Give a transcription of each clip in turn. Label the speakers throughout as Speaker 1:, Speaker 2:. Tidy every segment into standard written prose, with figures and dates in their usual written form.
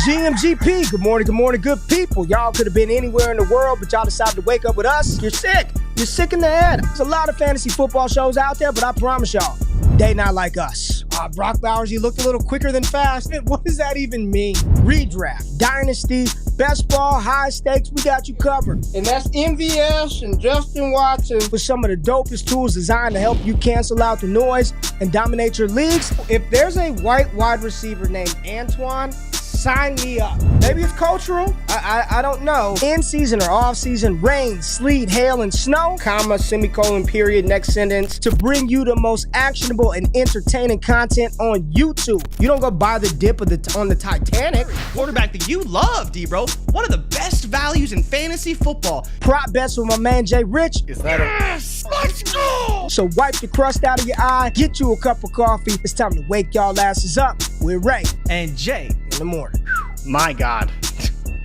Speaker 1: GMGP, good morning, good people. Y'all could have been anywhere in the world, but y'all decided to wake up with us. You're sick. You're sick in the head. There's a lot of fantasy football shows out there, but I promise y'all, they not like us. Brock Bowers, you looked a little quicker than fast. What does that even mean? Redraft, dynasty, best ball, high stakes, we got you covered.
Speaker 2: And that's MVS and Justin Watson.
Speaker 1: With some of the dopest tools designed to help you cancel out the noise and dominate your leagues.
Speaker 2: If there's a white wide receiver named Antoine, sign me up.
Speaker 1: Maybe it's cultural. I don't know. In season or off season, rain, sleet, hail, and snow,
Speaker 2: comma, semicolon, period, next sentence.
Speaker 1: to bring you the most actionable and entertaining content on YouTube.
Speaker 2: You don't go buy the dip on the Titanic.
Speaker 3: Quarterback that you love, D-Bro. One of the best values in fantasy football.
Speaker 1: Prop bets with my man JRich.
Speaker 3: Yes! Let's go!
Speaker 1: So wipe the crust out of your eye, get you a cup of coffee. It's time to wake y'all asses up with Ray
Speaker 3: And Jay.
Speaker 1: in the morning.
Speaker 3: My God.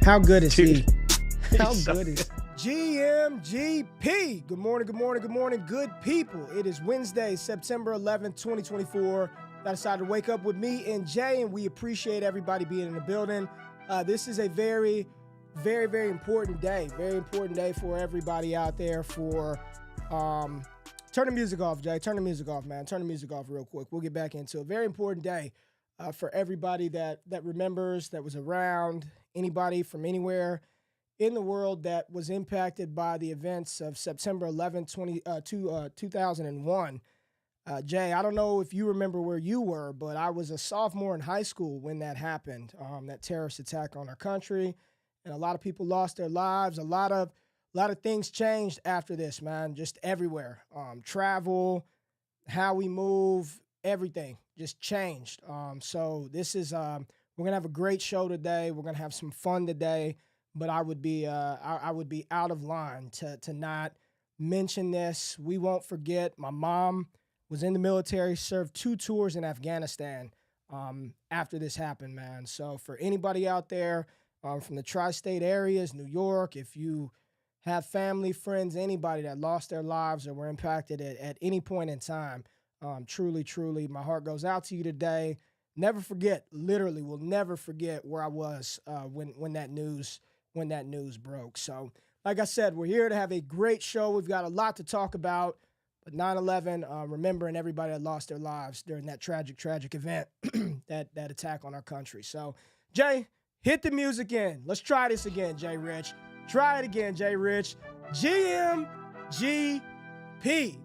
Speaker 1: How good is
Speaker 3: Dude.
Speaker 1: he? How
Speaker 3: So
Speaker 1: good is GMGP? Good morning, good people. It is Wednesday, September 11th, 2024. I decided to wake up with me and Jay, and we appreciate everybody being in the building. This is a very, very, very important day. Very important day for everybody out there for turn the music off, Jay. Turn the music off, man. Turn the music off real quick. We'll get back into it. Very important day for everybody that remembers, that was around, anybody from anywhere in the world that was impacted by the events of September 11th, 2001. Jay, I don't know if you remember where you were, but I was a sophomore in high school when that happened, that terrorist attack on our country, and a lot of people lost their lives. A lot of things changed after this, man, just everywhere. Travel, how we move, everything just changed. So this is we're gonna have a great show today. We're gonna have some fun today, but I would be out of line to not mention this. We won't forget. My mom was in the military, served 2 tours in Afghanistan after this happened, man. So for anybody out there from the tri-state areas, New York, if you have family, friends, anybody that lost their lives or were impacted at any point in time, truly, my heart goes out to you today. Never forget, literally will never forget where I was when that news broke. So, like I said, we're here to have a great show. We've got a lot to talk about. But 9/11, remembering everybody that lost their lives during that tragic event, that attack on our country. So, Jay, hit the music in. Let's try this again, JRich. Try it again, JRich. GMGP.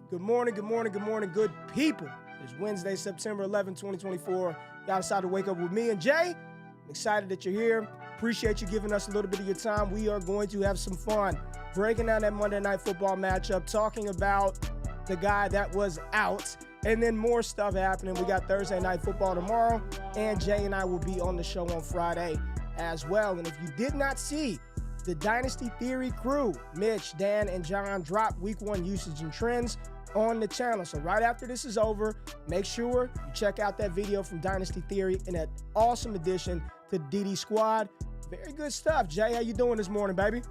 Speaker 1: Good morning, good people. It's Wednesday, September 11, 2024. Y'all decided to wake up with me and Jay. I'm excited that you're here. Appreciate you giving us a little bit of your time. We are going to have some fun breaking down that Monday Night Football matchup, talking about the guy that was out, and then more stuff happening. We got Thursday Night Football tomorrow, and Jay and I will be on the show on Friday as well. And if you did not see the Dynasty Theory crew, Mitch, Dan, and John, drop week 1 usage and trends on the channel. So right after this is over, make sure you check out that video from Dynasty Theory and that awesome addition to DD Squad. Very good stuff. Jay, how you doing this morning, baby?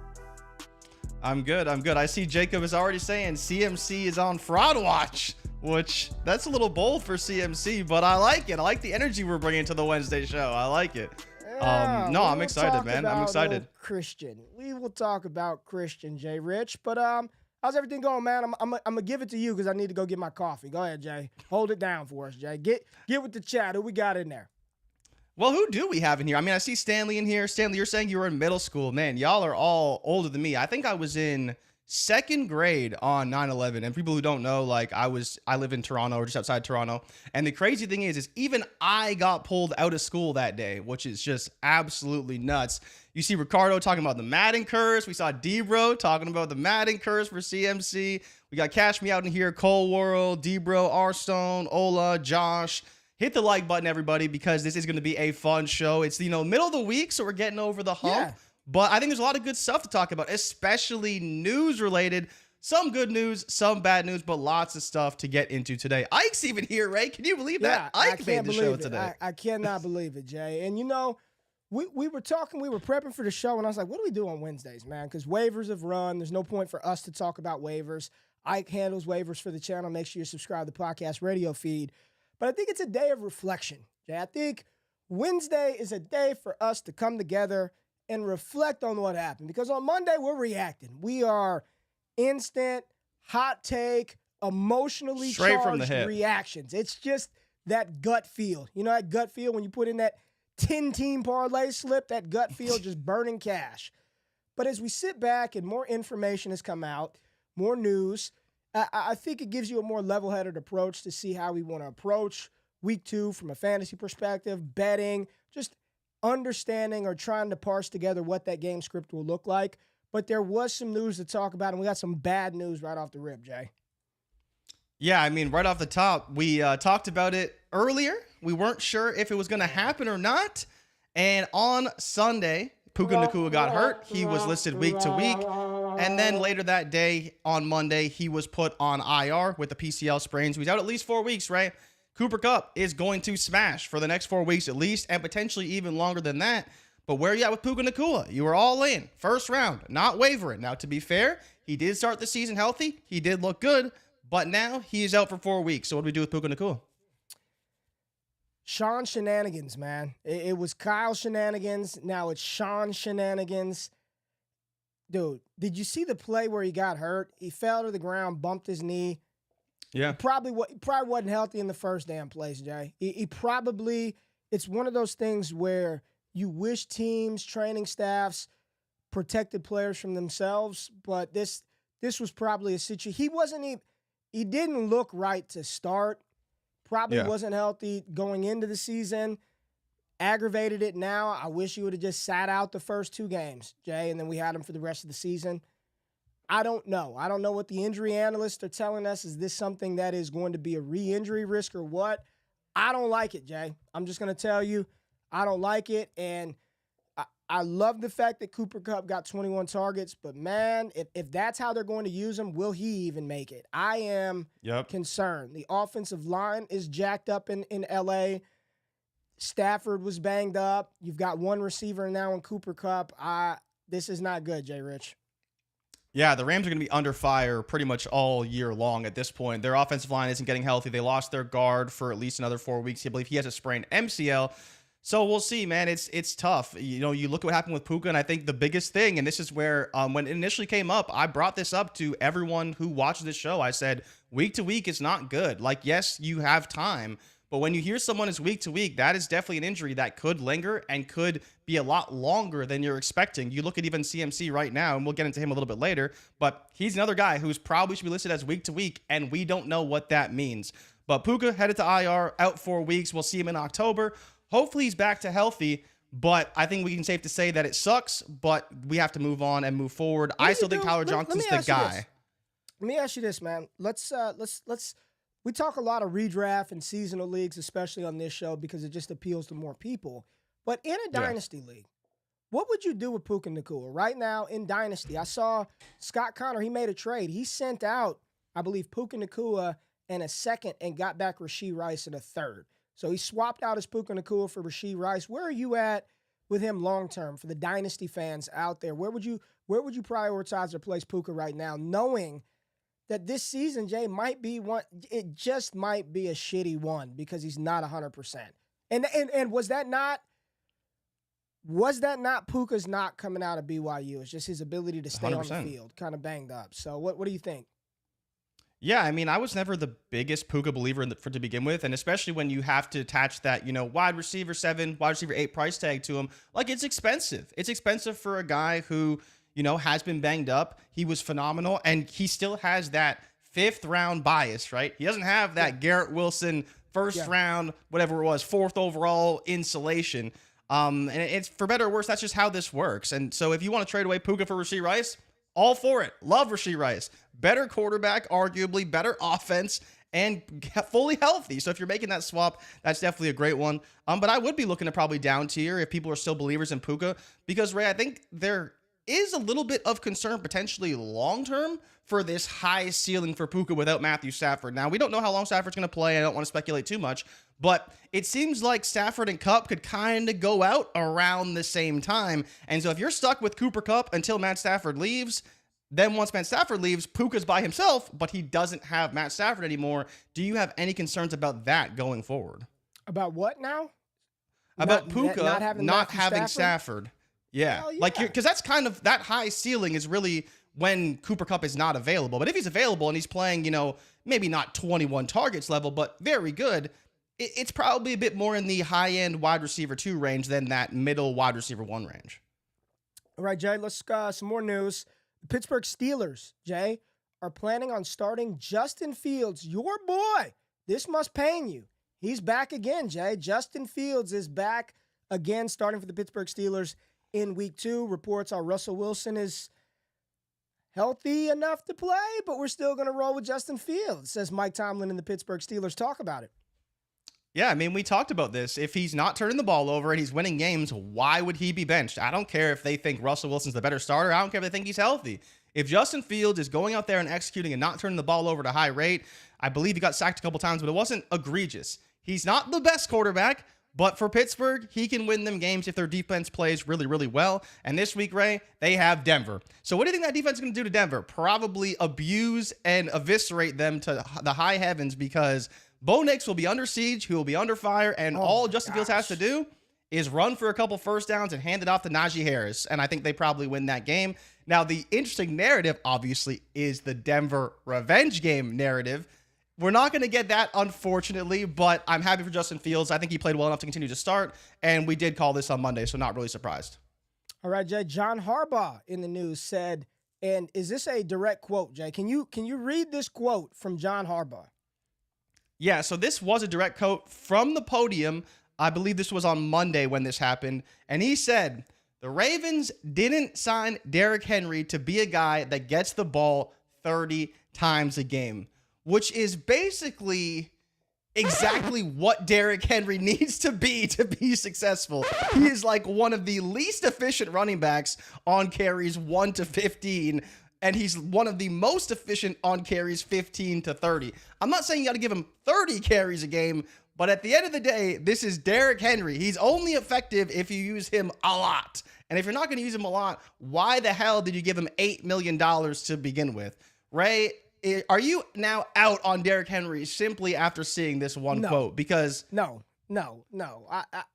Speaker 3: I'm good. I see Jacob is already saying CMC is on fraud watch, which that's a little bold for CMC, but I like it. I like the energy we're bringing to the Wednesday show. I like it.
Speaker 1: Yeah,
Speaker 3: no, I'm excited, man. I'm excited.
Speaker 1: Christian. We will talk about Christian, JRich. But how's everything going, man? I'm gonna give it to you because I need to go get my coffee. Go ahead, Jay. Hold it down for us, Jay. Get with the chat. Who we got in there?
Speaker 3: Well, who do we have in here? I mean, I see Stanley in here. Stanley, you're saying you were in middle school. Man, y'all are all older than me. I think I was in 2nd grade on 9/11. And people who don't know, like I live in Toronto or just outside Toronto. And the crazy thing is even I got pulled out of school that day, which is just absolutely nuts. You see Ricardo talking about the Madden curse. We saw D-Bro talking about the Madden curse for CMC. We got Cash Me Out in here, Cole World, D-Bro, R-Stone, Ola, Josh. Hit the like button, everybody, because this is going to be a fun show. It's, middle of the week, so we're getting over the hump. Yeah. But I think there's a lot of good stuff to talk about, especially news-related. Some good news, some bad news, but lots of stuff to get into today. Ike's even here, Ray. Can you believe that? Ike made the show today.
Speaker 1: I cannot believe it, Jay. And, we were talking, we were prepping for the show, and I was like, what do we do on Wednesdays, man? Because waivers have run. There's no point for us to talk about waivers. Ike handles waivers for the channel. Make sure you subscribe to the podcast radio feed. But I think it's a day of reflection, Jay. I think Wednesday is a day for us to come together and reflect on what happened. Because on Monday, we're reacting. We are instant, hot take, emotionally
Speaker 3: Straight from the
Speaker 1: charged
Speaker 3: hip.
Speaker 1: reactions. It's just that gut feel. You know that gut feel when you put in that 10-team parlay slip, that gut feel just burning cash. But as we sit back and more information has come out, more news, I think it gives you a more level-headed approach to see how we want to approach week 2 from a fantasy perspective, betting, just understanding or trying to parse together what that game script will look like. But there was some news to talk about, and we got some bad news right off the rip, Jay.
Speaker 3: Yeah, I mean, right off the top, we talked about it earlier. We weren't sure if it was going to happen or not. And on Sunday, Puka Nacua got hurt. He was listed week to week. And then later that day, on Monday, he was put on IR with the PCL sprain. So he's out at least 4 weeks, right? Cooper Kupp is going to smash for the next 4 weeks at least, and potentially even longer than that. But where are you at with Puka Nacua? You were all in. First round, not wavering. Now, to be fair, he did start the season healthy. He did look good. But now he is out for 4 weeks. So what do we do with Puka Nacua?
Speaker 1: Sean shenanigans, man. It was Kyle shenanigans. Now it's Sean shenanigans. Dude, did you see the play where he got hurt? He fell to the ground, bumped his knee.
Speaker 3: Yeah.
Speaker 1: He probably wasn't healthy in the first damn place, Jay. He probably, it's one of those things where you wish teams, training staffs protected players from themselves, but this was probably a situation. He didn't look right to start. Probably wasn't healthy going into the season. Aggravated it now. I wish he would have just sat out the first 2 games, Jay, and then we had him for the rest of the season. I don't know. I don't know what the injury analysts are telling us. Is this something that is going to be a re-injury risk or what? I don't like it, Jay. I'm just going to tell you, I don't like it. And I love the fact that Cooper Kupp got 21 targets, but man, if that's how they're going to use him, will he even make it? I am concerned. The offensive line is jacked up in LA. Stafford was banged up. You've got one receiver now in Cooper Kupp. This is not good, JRich.
Speaker 3: Yeah, the Rams are going to be under fire pretty much all year long at this point. Their offensive line isn't getting healthy. They lost their guard for at least another 4 weeks. I believe he has a sprained MCL. So we'll see, man. It's tough. You know, you look at what happened with Puka, and I think the biggest thing, and this is where when it initially came up, I brought this up to everyone who watched this show. I said, week to week is not good. Like, yes, you have time, but when you hear someone is week to week, that is definitely an injury that could linger and could be a lot longer than you're expecting. You look at even CMC right now, and we'll get into him a little bit later, but he's another guy who's probably should be listed as week to week, and we don't know what that means. But Puka headed to IR, out 4 weeks. We'll see him in October. Hopefully he's back to healthy, but I think we can safe to say that it sucks, but we have to move on and move forward. I still think Tyler Johnson's the guy.
Speaker 1: Let me ask you this, man. Let's we talk a lot of redraft and seasonal leagues, especially on this show, because it just appeals to more people. But in a dynasty league, what would you do with Puka Nacua right now in dynasty? I saw Scott Connor, he made a trade. He sent out, I believe, Puka Nacua and a second and got back Rashee Rice in a third. So he swapped out his Puka Nacua for Rashee Rice. Where are you at with him long term for the dynasty fans out there? Where would you prioritize or place Puka right now, knowing that this season, Jay, might be one? It just might be a shitty one because he's not 100%. And was that not Puka's not coming out of BYU? It's just his ability to stay 100%. On the field, kind of banged up. So what do you think?
Speaker 3: Yeah, I mean, I was never the biggest Puka believer to begin with, and especially when you have to attach that, wide receiver 7, wide receiver 8 price tag to him. Like, it's expensive. It's expensive for a guy who, has been banged up. He was phenomenal, and he still has that 5th round bias, right? He doesn't have that Garrett Wilson first round, whatever it was, 4th overall insulation. And it's for better or worse, that's just how this works. And so if you want to trade away Puka for Rashee Rice, all for it. Love Rashee Rice. Better quarterback, arguably, better offense, and fully healthy. So if you're making that swap, that's definitely a great one. But I would be looking to probably down tier if people are still believers in Puka, because, Ray, I think there is a little bit of concern potentially long-term for this high ceiling for Puka without Matthew Stafford. Now, we don't know how long Stafford's going to play. I don't want to speculate too much, but it seems like Stafford and Kupp could kind of go out around the same time. And so if you're stuck with Cooper Kupp until Matt Stafford leaves, then once Matt Stafford leaves, Puka's by himself, but he doesn't have Matt Stafford anymore. Do you have any concerns about that going forward?
Speaker 1: About what now?
Speaker 3: About Puka not having
Speaker 1: Stafford?
Speaker 3: Stafford. Yeah.
Speaker 1: Hell
Speaker 3: Like,
Speaker 1: yeah.
Speaker 3: because that's kind of that high ceiling is really when Cooper Kupp is not available. But if he's available and he's playing, maybe not 21 targets level, but very good, it's probably a bit more in the high-end wide receiver 2 range than that middle wide receiver 1 range.
Speaker 1: All right, Jay, let's some more news. The Pittsburgh Steelers, Jay, are planning on starting Justin Fields, your boy. This must pain you. He's back again, Jay. Justin Fields is back again, starting for the Pittsburgh Steelers in week 2. Reports are Russell Wilson is healthy enough to play, but we're still going to roll with Justin Fields, says Mike Tomlin and the Pittsburgh Steelers. Talk about it.
Speaker 3: Yeah, I mean, we talked about this. If he's not turning the ball over and he's winning games, why would he be benched? I don't care if they think Russell Wilson's the better starter. I don't care if they think he's healthy. If Justin Fields is going out there and executing and not turning the ball over at a high rate, I believe he got sacked a couple times, but it wasn't egregious. He's not the best quarterback, but for Pittsburgh, he can win them games if their defense plays really, really well. And this week, Ray, they have Denver. So what do you think that defense is going to do to Denver? Probably abuse and eviscerate them to the high heavens, because Bo Nix will be under siege, he will be under fire, and all Justin Fields has to do is run for a couple first downs and hand it off to Najee Harris. And I think they probably win that game. Now, the interesting narrative, obviously, is the Denver revenge game narrative. We're not going to get that, unfortunately, but I'm happy for Justin Fields. I think he played well enough to continue to start, and we did call this on Monday, so not really surprised.
Speaker 1: All right, Jay. John Harabough in the news said, and is this a direct quote, Jay? Can you read this quote from John Harabough?
Speaker 3: Yeah, so this was a direct quote from the podium. I believe this was on Monday when this happened. And he said, the Ravens didn't sign Derrick Henry to be a guy that gets the ball 30 times a game, which is basically exactly what Derrick Henry needs to be successful. He is like one of the least efficient running backs on carries 1 to 15. And he's one of the most efficient on carries 15 to 30. I'm not saying you got to give him 30 carries a game, but at the end of the day, this is Derrick Henry. He's only effective if you use him a lot. And if you're not going to use him a lot, why the hell did you give him $8 million to begin with? Ray, are you now out on Derrick Henry simply after seeing this one quote? Because
Speaker 1: No.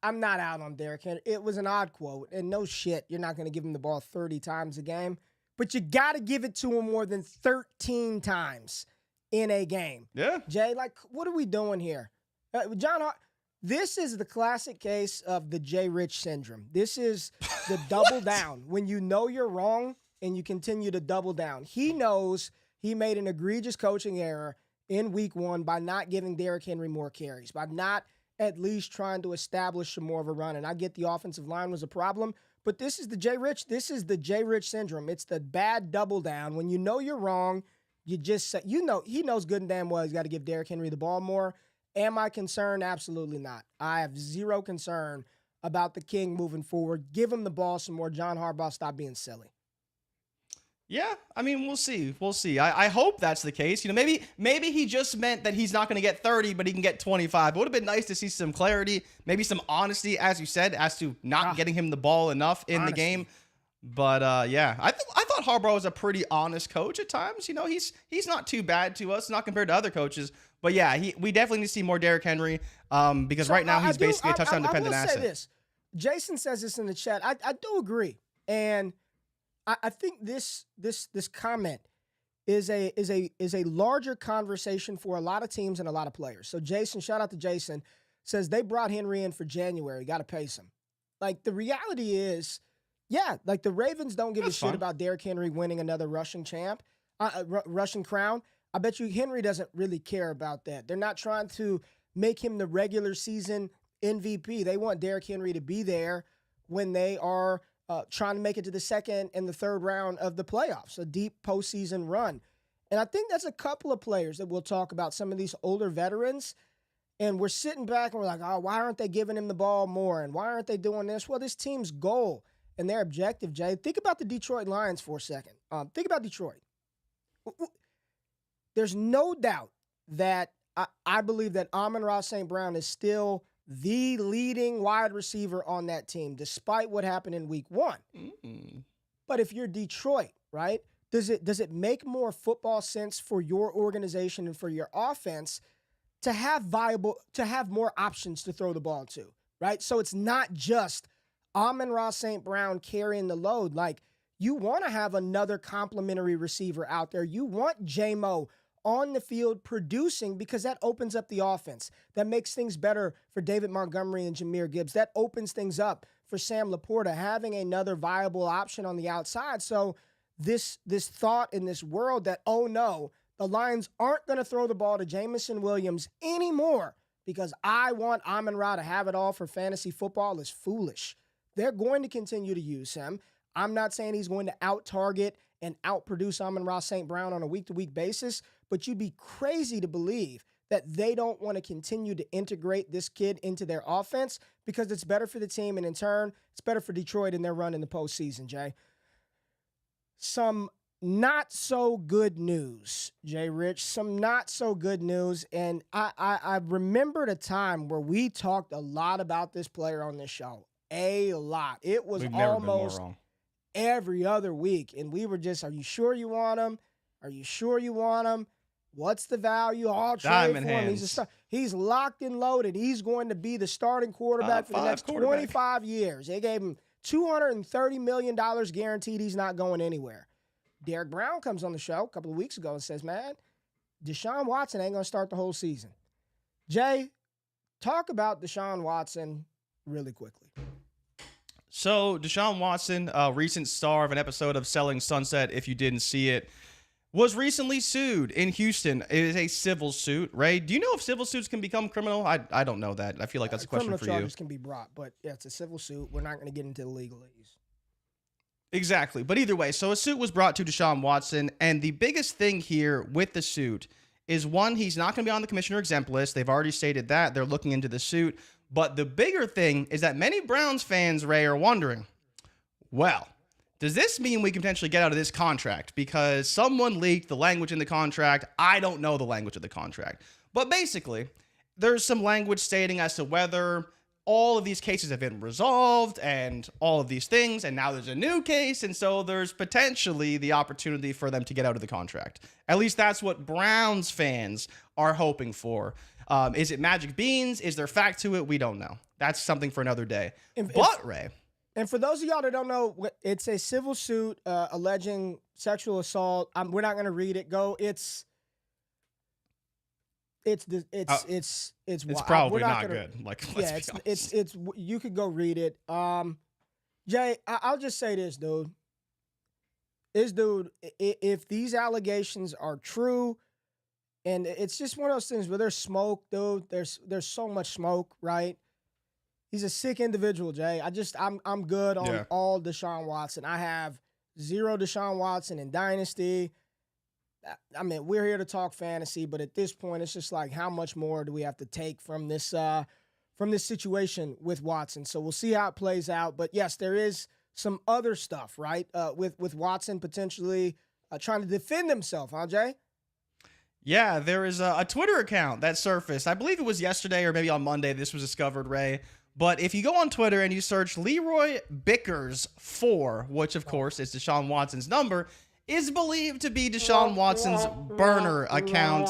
Speaker 1: I'm not out on Derrick Henry. It was an odd quote, and no shit, you're not going to give him the ball 30 times a game. But you got to give it to him more than 13 times in a game.
Speaker 3: Yeah.
Speaker 1: Jay, like, what are we doing here? This is the classic case of the JRich syndrome. This is the double down. When you know you're wrong and you continue to double down. He knows he made an egregious coaching error in week 1 by not giving Derrick Henry more carries, by not at least trying to establish some more of a run. And I get the offensive line was a problem, but this is the JRich. This is the JRich syndrome. It's the bad double down. When you know you're wrong, you just say, he knows good and damn well he's got to give Derrick Henry the ball more. Am I concerned? Absolutely not. I have zero concern about the King moving forward. Give him the ball some more. John Harbaugh, stop being silly.
Speaker 3: Yeah, I mean, we'll see. We'll see. I hope that's the case. Maybe he just meant that he's not going to get 30, but he can get 25. It would have been nice to see some clarity, maybe some honesty, as you said, as to not getting him the ball enough in the game. But yeah, I thought Harabough was a pretty honest coach at times. He's not too bad to us, not compared to other coaches. But yeah, we definitely need to see more Derrick Henry because right now he's basically a touchdown dependent asset.
Speaker 1: I will say this. Jason says this in the chat. I do agree, and I think this comment is a larger conversation for a lot of teams and a lot of players. So Jason, shout out to Jason, says they brought Henry in for January. Got to pay some. Like, the reality is, yeah, like the Ravens don't give a shit about Derrick Henry winning another rushing crown. I bet you Henry doesn't really care about that. They're not trying to make him the regular season MVP. They want Derrick Henry to be there when they are trying to make it to the second and the third round of the playoffs, a deep postseason run. And I think that's a couple of players that we'll talk about, some of these older veterans, and we're sitting back and we're like, oh, why aren't they giving him the ball more? And why aren't they doing this? Well, this team's goal and their objective, Jay, think about the Detroit Lions for a second. Think about Detroit. There's no doubt that I believe that Amon-Ra St. Brown is still the leading wide receiver on that team, despite what happened in week 1. Mm-hmm. But if you're Detroit, right, does it make more football sense for your organization and for your offense to have more options to throw the ball to? right? So it's not just Amon-Ra St. Brown carrying the load. Like, you want to have another complimentary receiver out there. You want J-Mo on the field producing, because that opens up the offense. That makes things better for David Montgomery and Jahmyr Gibbs. That opens things up for Sam Laporta, having another viable option on the outside. So this thought in this world that, oh no, the Lions aren't going to throw the ball to Jamison Williams anymore because I want Amon-Ra to have it all for fantasy football is foolish. They're going to continue to use him. I'm not saying he's going to out-target and out-produce Amon-Ra St. Brown on a week-to-week basis, but you'd be crazy to believe that they don't want to continue to integrate this kid into their offense because it's better for the team, and in turn, it's better for Detroit in their run in the postseason, Jay. Some not so good news, JRich. Some not so good news. And I remembered a time where we talked a lot about this player on this show. A lot. It was almost every other week. And we were just, are you sure you want him? Are you sure you want him? What's the value? I'll trade for him. He's locked and loaded. He's going to be the starting quarterback for the next 25 years. They gave him $230 million guaranteed. He's not going anywhere. Derrick Brown comes on the show a couple of weeks ago and says, man, Deshaun Watson ain't going to start the whole season. Jay, talk about Deshaun Watson really quickly.
Speaker 3: So Deshaun Watson, a recent star of an episode of Selling Sunset, if you didn't see it, was recently sued in Houston. It is a civil suit. Ray, do you know if civil suits can become criminal? I don't know that. I feel like that's a question for you.
Speaker 1: Criminal charges can be brought, but yeah, it's a civil suit. We're not going to get into the legalese.
Speaker 3: Exactly. But either way, so a suit was brought to Deshaun Watson, and the biggest thing here with the suit is, one, he's not going to be on the commissioner exempt list. They've already stated that. They're looking into the suit. But the bigger thing is that many Browns fans, Ray, are wondering, well, does this mean we can potentially get out of this contract? Because someone leaked the language in the contract. I don't know the language of the contract. But basically, there's some language stating as to whether all of these cases have been resolved and all of these things, and now there's a new case, and so there's potentially the opportunity for them to get out of the contract. At least that's what Browns fans are hoping for. Is it magic beans? Is there fact to it? We don't know. That's something for another day. Ray.
Speaker 1: And for those of y'all that don't know, it's a civil suit alleging sexual assault. We're not going to read it. It's
Speaker 3: probably not good. Like,
Speaker 1: it's you could go read it. Jay, I'll just say this, dude. If these allegations are true, and it's just one of those things where there's smoke, dude. There's so much smoke, right? He's a sick individual, Jay. I'm good on all Deshaun Watson. I have 0 Deshaun Watson in Dynasty. I mean, we're here to talk fantasy, but at this point, it's just like, how much more do we have to take from this situation with Watson? So we'll see how it plays out. But yes, there is some other stuff, right? With Watson potentially trying to defend himself, huh, Jay?
Speaker 3: Yeah, there is a Twitter account that surfaced. I believe it was yesterday or maybe on Monday this was discovered, Ray. But if you go on Twitter and you search Leroy Bickers 4, which of course is Deshaun Watson's number, is believed to be Deshaun Watson's burner account.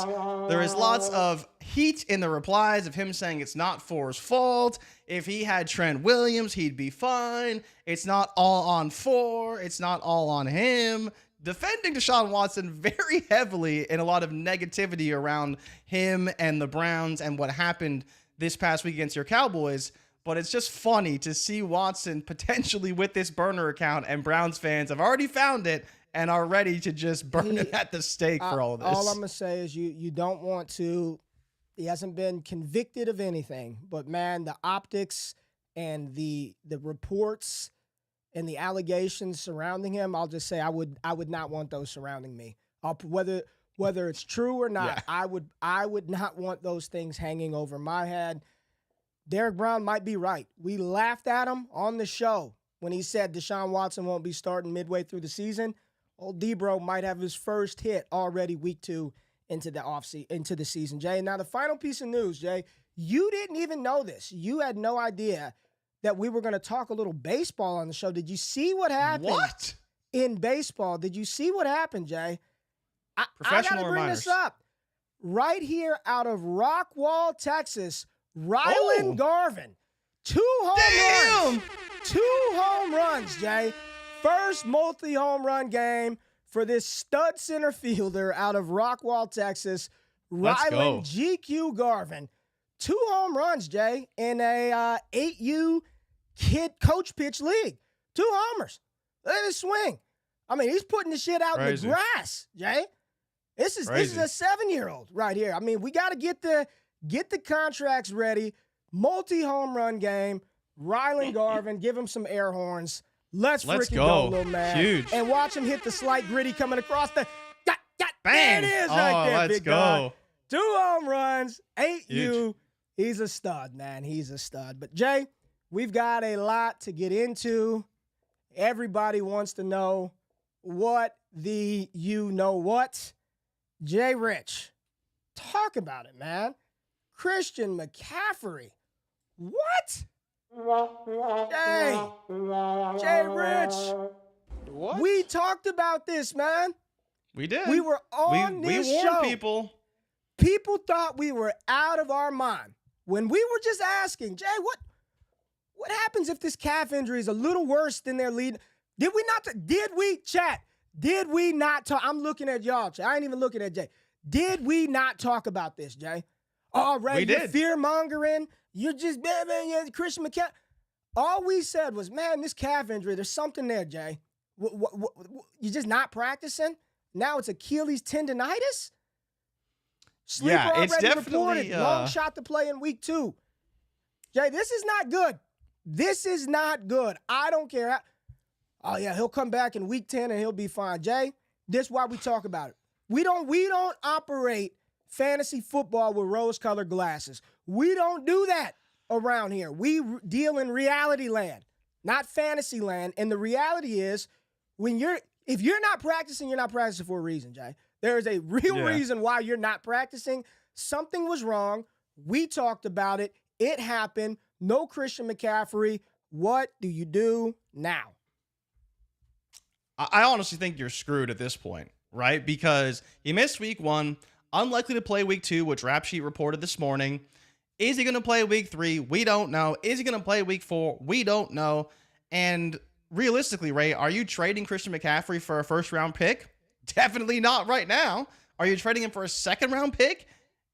Speaker 3: There is lots of heat in the replies of him saying it's not Four's fault. If he had Trent Williams, he'd be fine. It's not all on Four. It's not all on him. Defending Deshaun Watson very heavily in a lot of negativity around him and the Browns and what happened this past week against your Cowboys. But it's just funny to see Watson potentially with this burner account, and Browns fans have already found it and are ready to just burn him at the stake for all of this.
Speaker 1: All I'm going to say is you don't want to – he hasn't been convicted of anything. But, man, the optics and the reports and the allegations surrounding him, I'll just say I would not want those surrounding me. Whether it's true or not, yeah. I would not want those things hanging over my head. Derrick Brown might be right. We laughed at him on the show when he said Deshaun Watson won't be starting midway through the season. Old D-Bro might have his first hit already week 2 into the season, Jay. Now, the final piece of news, Jay, you didn't even know this. You had no idea that we were going to talk a little baseball on the show. Did you see what happened in baseball? Did you see what happened, Jay? I got to bring this up. Right here out of Rockwall, Texas, Ryland Garvin 2 home
Speaker 3: Damn!
Speaker 1: runs. 2 home runs, Jay. First multi-home run game for this stud center fielder out of Rockwall, Texas, Ryland GQ Garvin. 2 home runs, Jay, in a 8U kid coach pitch league. 2 homers. Look at his swing. I mean, he's putting the shit out in the grass, Jay. This is a 7-year-old right here. I mean, we got to get the contracts ready. Multi-home run game. Ryland Garvin, give him some air horns. Let's freaking go, little man.
Speaker 3: Huge.
Speaker 1: And watch him hit the slight gritty coming across the
Speaker 3: bang.
Speaker 1: There it is right there,
Speaker 3: let's
Speaker 1: big
Speaker 3: go.
Speaker 1: guy. 2 home runs, 8U.
Speaker 3: Huge.
Speaker 1: He's a stud, man. He's a stud. But, Jay, we've got a lot to get into. Everybody wants to know what the you-know-what. JRich, talk about it, man. Christian McCaffrey. What? JRich.
Speaker 3: What?
Speaker 1: We talked about this, man.
Speaker 3: We did.
Speaker 1: We were on this show.
Speaker 3: We warned people.
Speaker 1: People thought we were out of our mind when we were just asking, Jay, what happens if this calf injury is a little worse than their lead? Did we not talk? I'm looking at y'all, Jay. I ain't even looking at Jay. Did we not talk about this, Jay? Oh, Ray, you're fear-mongering. You're just, man, Christian McCaffrey. All we said was, man, this calf injury, there's something there, Jay. You're just not practicing? Now it's Achilles tendonitis? Sleeper
Speaker 3: it's
Speaker 1: already
Speaker 3: definitely
Speaker 1: reported. Long shot to play in week 2. Jay, this is not good. This is not good. I don't care. Oh, yeah, he'll come back in week 10 and he'll be fine. Jay, this is why we talk about it. We don't operate fantasy football with rose-colored glasses. We don't do that around here. We deal in reality land, not fantasy land. And the reality is, if you're not practicing, you're not practicing for a reason, Jay. There is a real reason why you're not practicing. Something was wrong. We talked about it. It happened. No Christian McCaffrey. What do you do now?
Speaker 3: I honestly think you're screwed at this point, right? Because he missed week 1, unlikely to play week 2, which Rap Sheet reported this morning. Is he going to play week 3? We don't know. Is he going to play week 4? We don't know. And realistically, Ray, are you trading Christian McCaffrey for a first-round pick? Definitely not right now. Are you trading him for a second-round pick?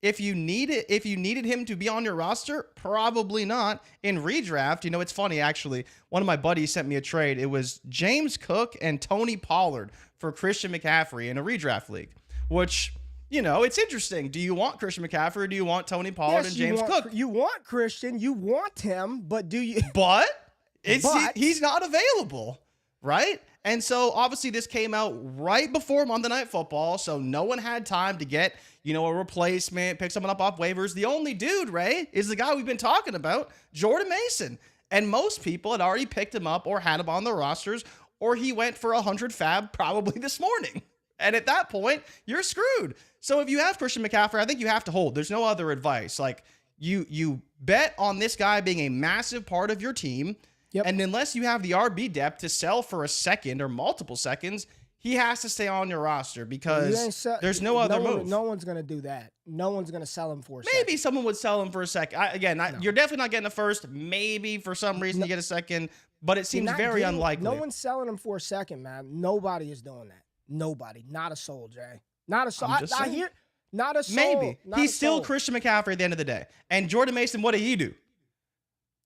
Speaker 3: If you needed him to be on your roster, probably not. In redraft, it's funny, actually. One of my buddies sent me a trade. It was James Cook and Tony Pollard for Christian McCaffrey in a redraft league, which, it's interesting. Do you want Christian McCaffrey or do you want Tony Pollard and James Cook?
Speaker 1: You want Christian. You want him, but do you?
Speaker 3: But he's not available, right? And so, obviously, this came out right before Monday Night Football, so no one had time to get, a replacement, pick someone up off waivers. The only dude, Ray, is the guy we've been talking about, Jordan Mason. And most people had already picked him up or had him on their rosters, or he went for 100 fab probably this morning. And at that point, you're screwed. So if you have Christian McCaffrey, I think you have to hold. There's no other advice. Like, you bet on this guy being a massive part of your team. Yep. And unless you have the RB depth to sell for a second or multiple seconds, he has to stay on your roster because there's no other move.
Speaker 1: No one's going to do that. No one's going to sell him for a second.
Speaker 3: Maybe someone would sell him for a second. You're definitely not getting a first. Maybe for some reason you get a second, but it seems very unlikely.
Speaker 1: No one's selling him for a second, man. Nobody is doing that. Nobody. Not a soul, Jay. Not a soul. I hear not a soul.
Speaker 3: Maybe. He's still Christian McCaffrey at the end of the day. And Jordan Mason, what did he do?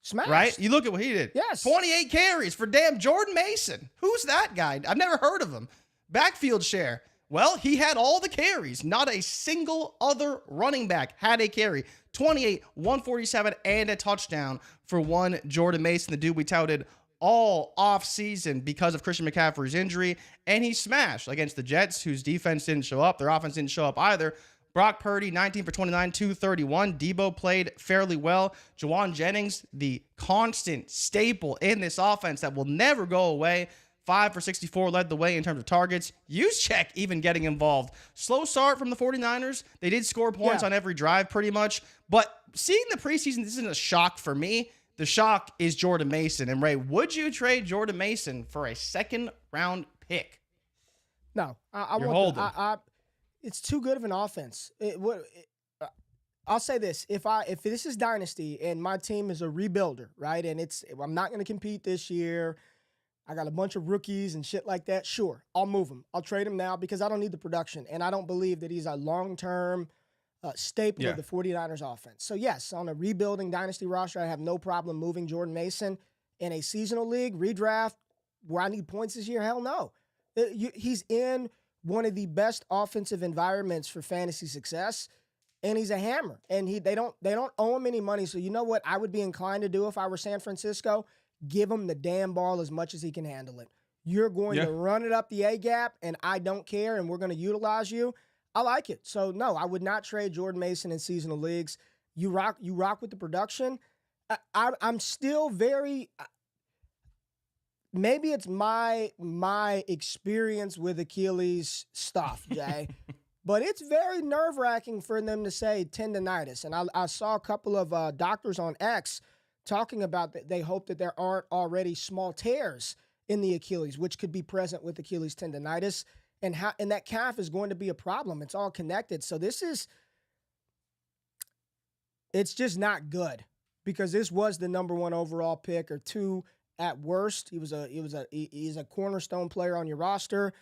Speaker 1: Smashed.
Speaker 3: Right? You look at what he did.
Speaker 1: Yes.
Speaker 3: 28 carries for damn Jordan Mason. Who's that guy? I've never heard of him. Backfield share. Well, he had all the carries. Not a single other running back had a carry. 28, 147, and a touchdown for one Jordan Mason, the dude we touted all offseason because of Christian McCaffrey's injury. And he smashed against the Jets, whose defense didn't show up. Their offense didn't show up either. Brock Purdy, 19 for 29, 231. Debo played fairly well. Juwan Jennings, the constant staple in this offense that will never go away. 5 for 64, led the way in terms of targets. Juszczyk even getting involved. Slow start from the 49ers. They did score points on every drive pretty much. But seeing the preseason, this isn't a shock for me. The shock is Jordan Mason. And Ray, would you trade Jordan Mason for a second-round pick?
Speaker 1: No.
Speaker 3: You're holding.
Speaker 1: It's too good of an offense. I'll say this: if this is dynasty and my team is a rebuilder, right, and I'm not going to compete this year, I got a bunch of rookies and shit like that. Sure, I'll move him. I'll trade him now because I don't need the production, and I don't believe that he's a long-term staple of the 49ers offense. So yes, on a rebuilding dynasty roster, I have no problem moving Jordan Mason. In a seasonal league redraft where I need points this year, hell no. He's in one of the best offensive environments for fantasy success. And he's a hammer, and they don't owe him any money. So you know what I would be inclined to do if I were San Francisco? Give him the damn ball as much as he can handle it. You're going to run it up the A gap, and I don't care, and we're going to utilize you. I like it. So no, I would not trade Jordan Mason in seasonal leagues. You rock with the production. I'm still very. Maybe it's my experience with Achilles stuff, Jay. But it's very nerve-wracking for them to say tendonitis. And I saw a couple of doctors on X talking about that they hope that there aren't already small tears in the Achilles, which could be present with Achilles tendonitis. And that calf is going to be a problem. It's all connected. So it's just not good because this was the number 1 overall pick or 2 at worst. He's a cornerstone player on your roster.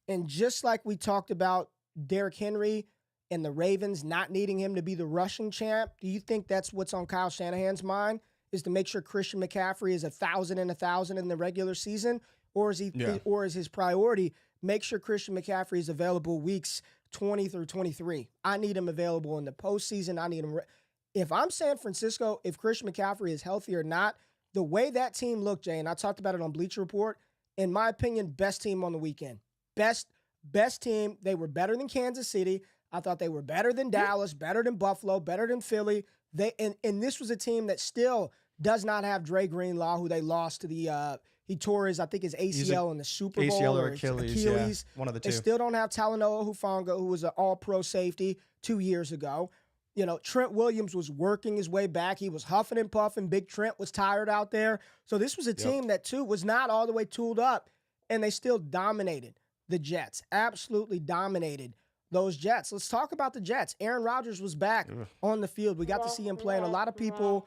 Speaker 1: And just like we talked about Derrick Henry and the Ravens not needing him to be the rushing champ, do you think that's what's on Kyle Shanahan's mind, is to make sure Christian McCaffrey is 1,000 and 1,000 in the regular season? Or is his priority make sure Christian McCaffrey is available weeks 20 through 23? I need him available in the postseason. I need him. If I'm San Francisco, if Christian McCaffrey is healthy or not, the way that team looked, Jay, and I talked about it on Bleacher Report, in my opinion, best team on the weekend. Best team. They were better than Kansas City. I thought they were better than Dallas, better than Buffalo, better than Philly. And this was a team that still does not have Dre Greenlaw, who they lost to he tore his ACL in the Super Bowl.
Speaker 3: ACL or Achilles. Yeah, one of the two.
Speaker 1: They still don't have Talanoa Hufanga, who was an all-pro safety 2 years ago. You know, Trent Williams was working his way back. He was huffing and puffing. Big Trent was tired out there. So this was a team that, too, was not all the way tooled up, and they still dominated the Jets. Absolutely dominated those Jets. Let's talk about the Jets. Aaron Rodgers was back on the field. We got to see him play, and a lot of people,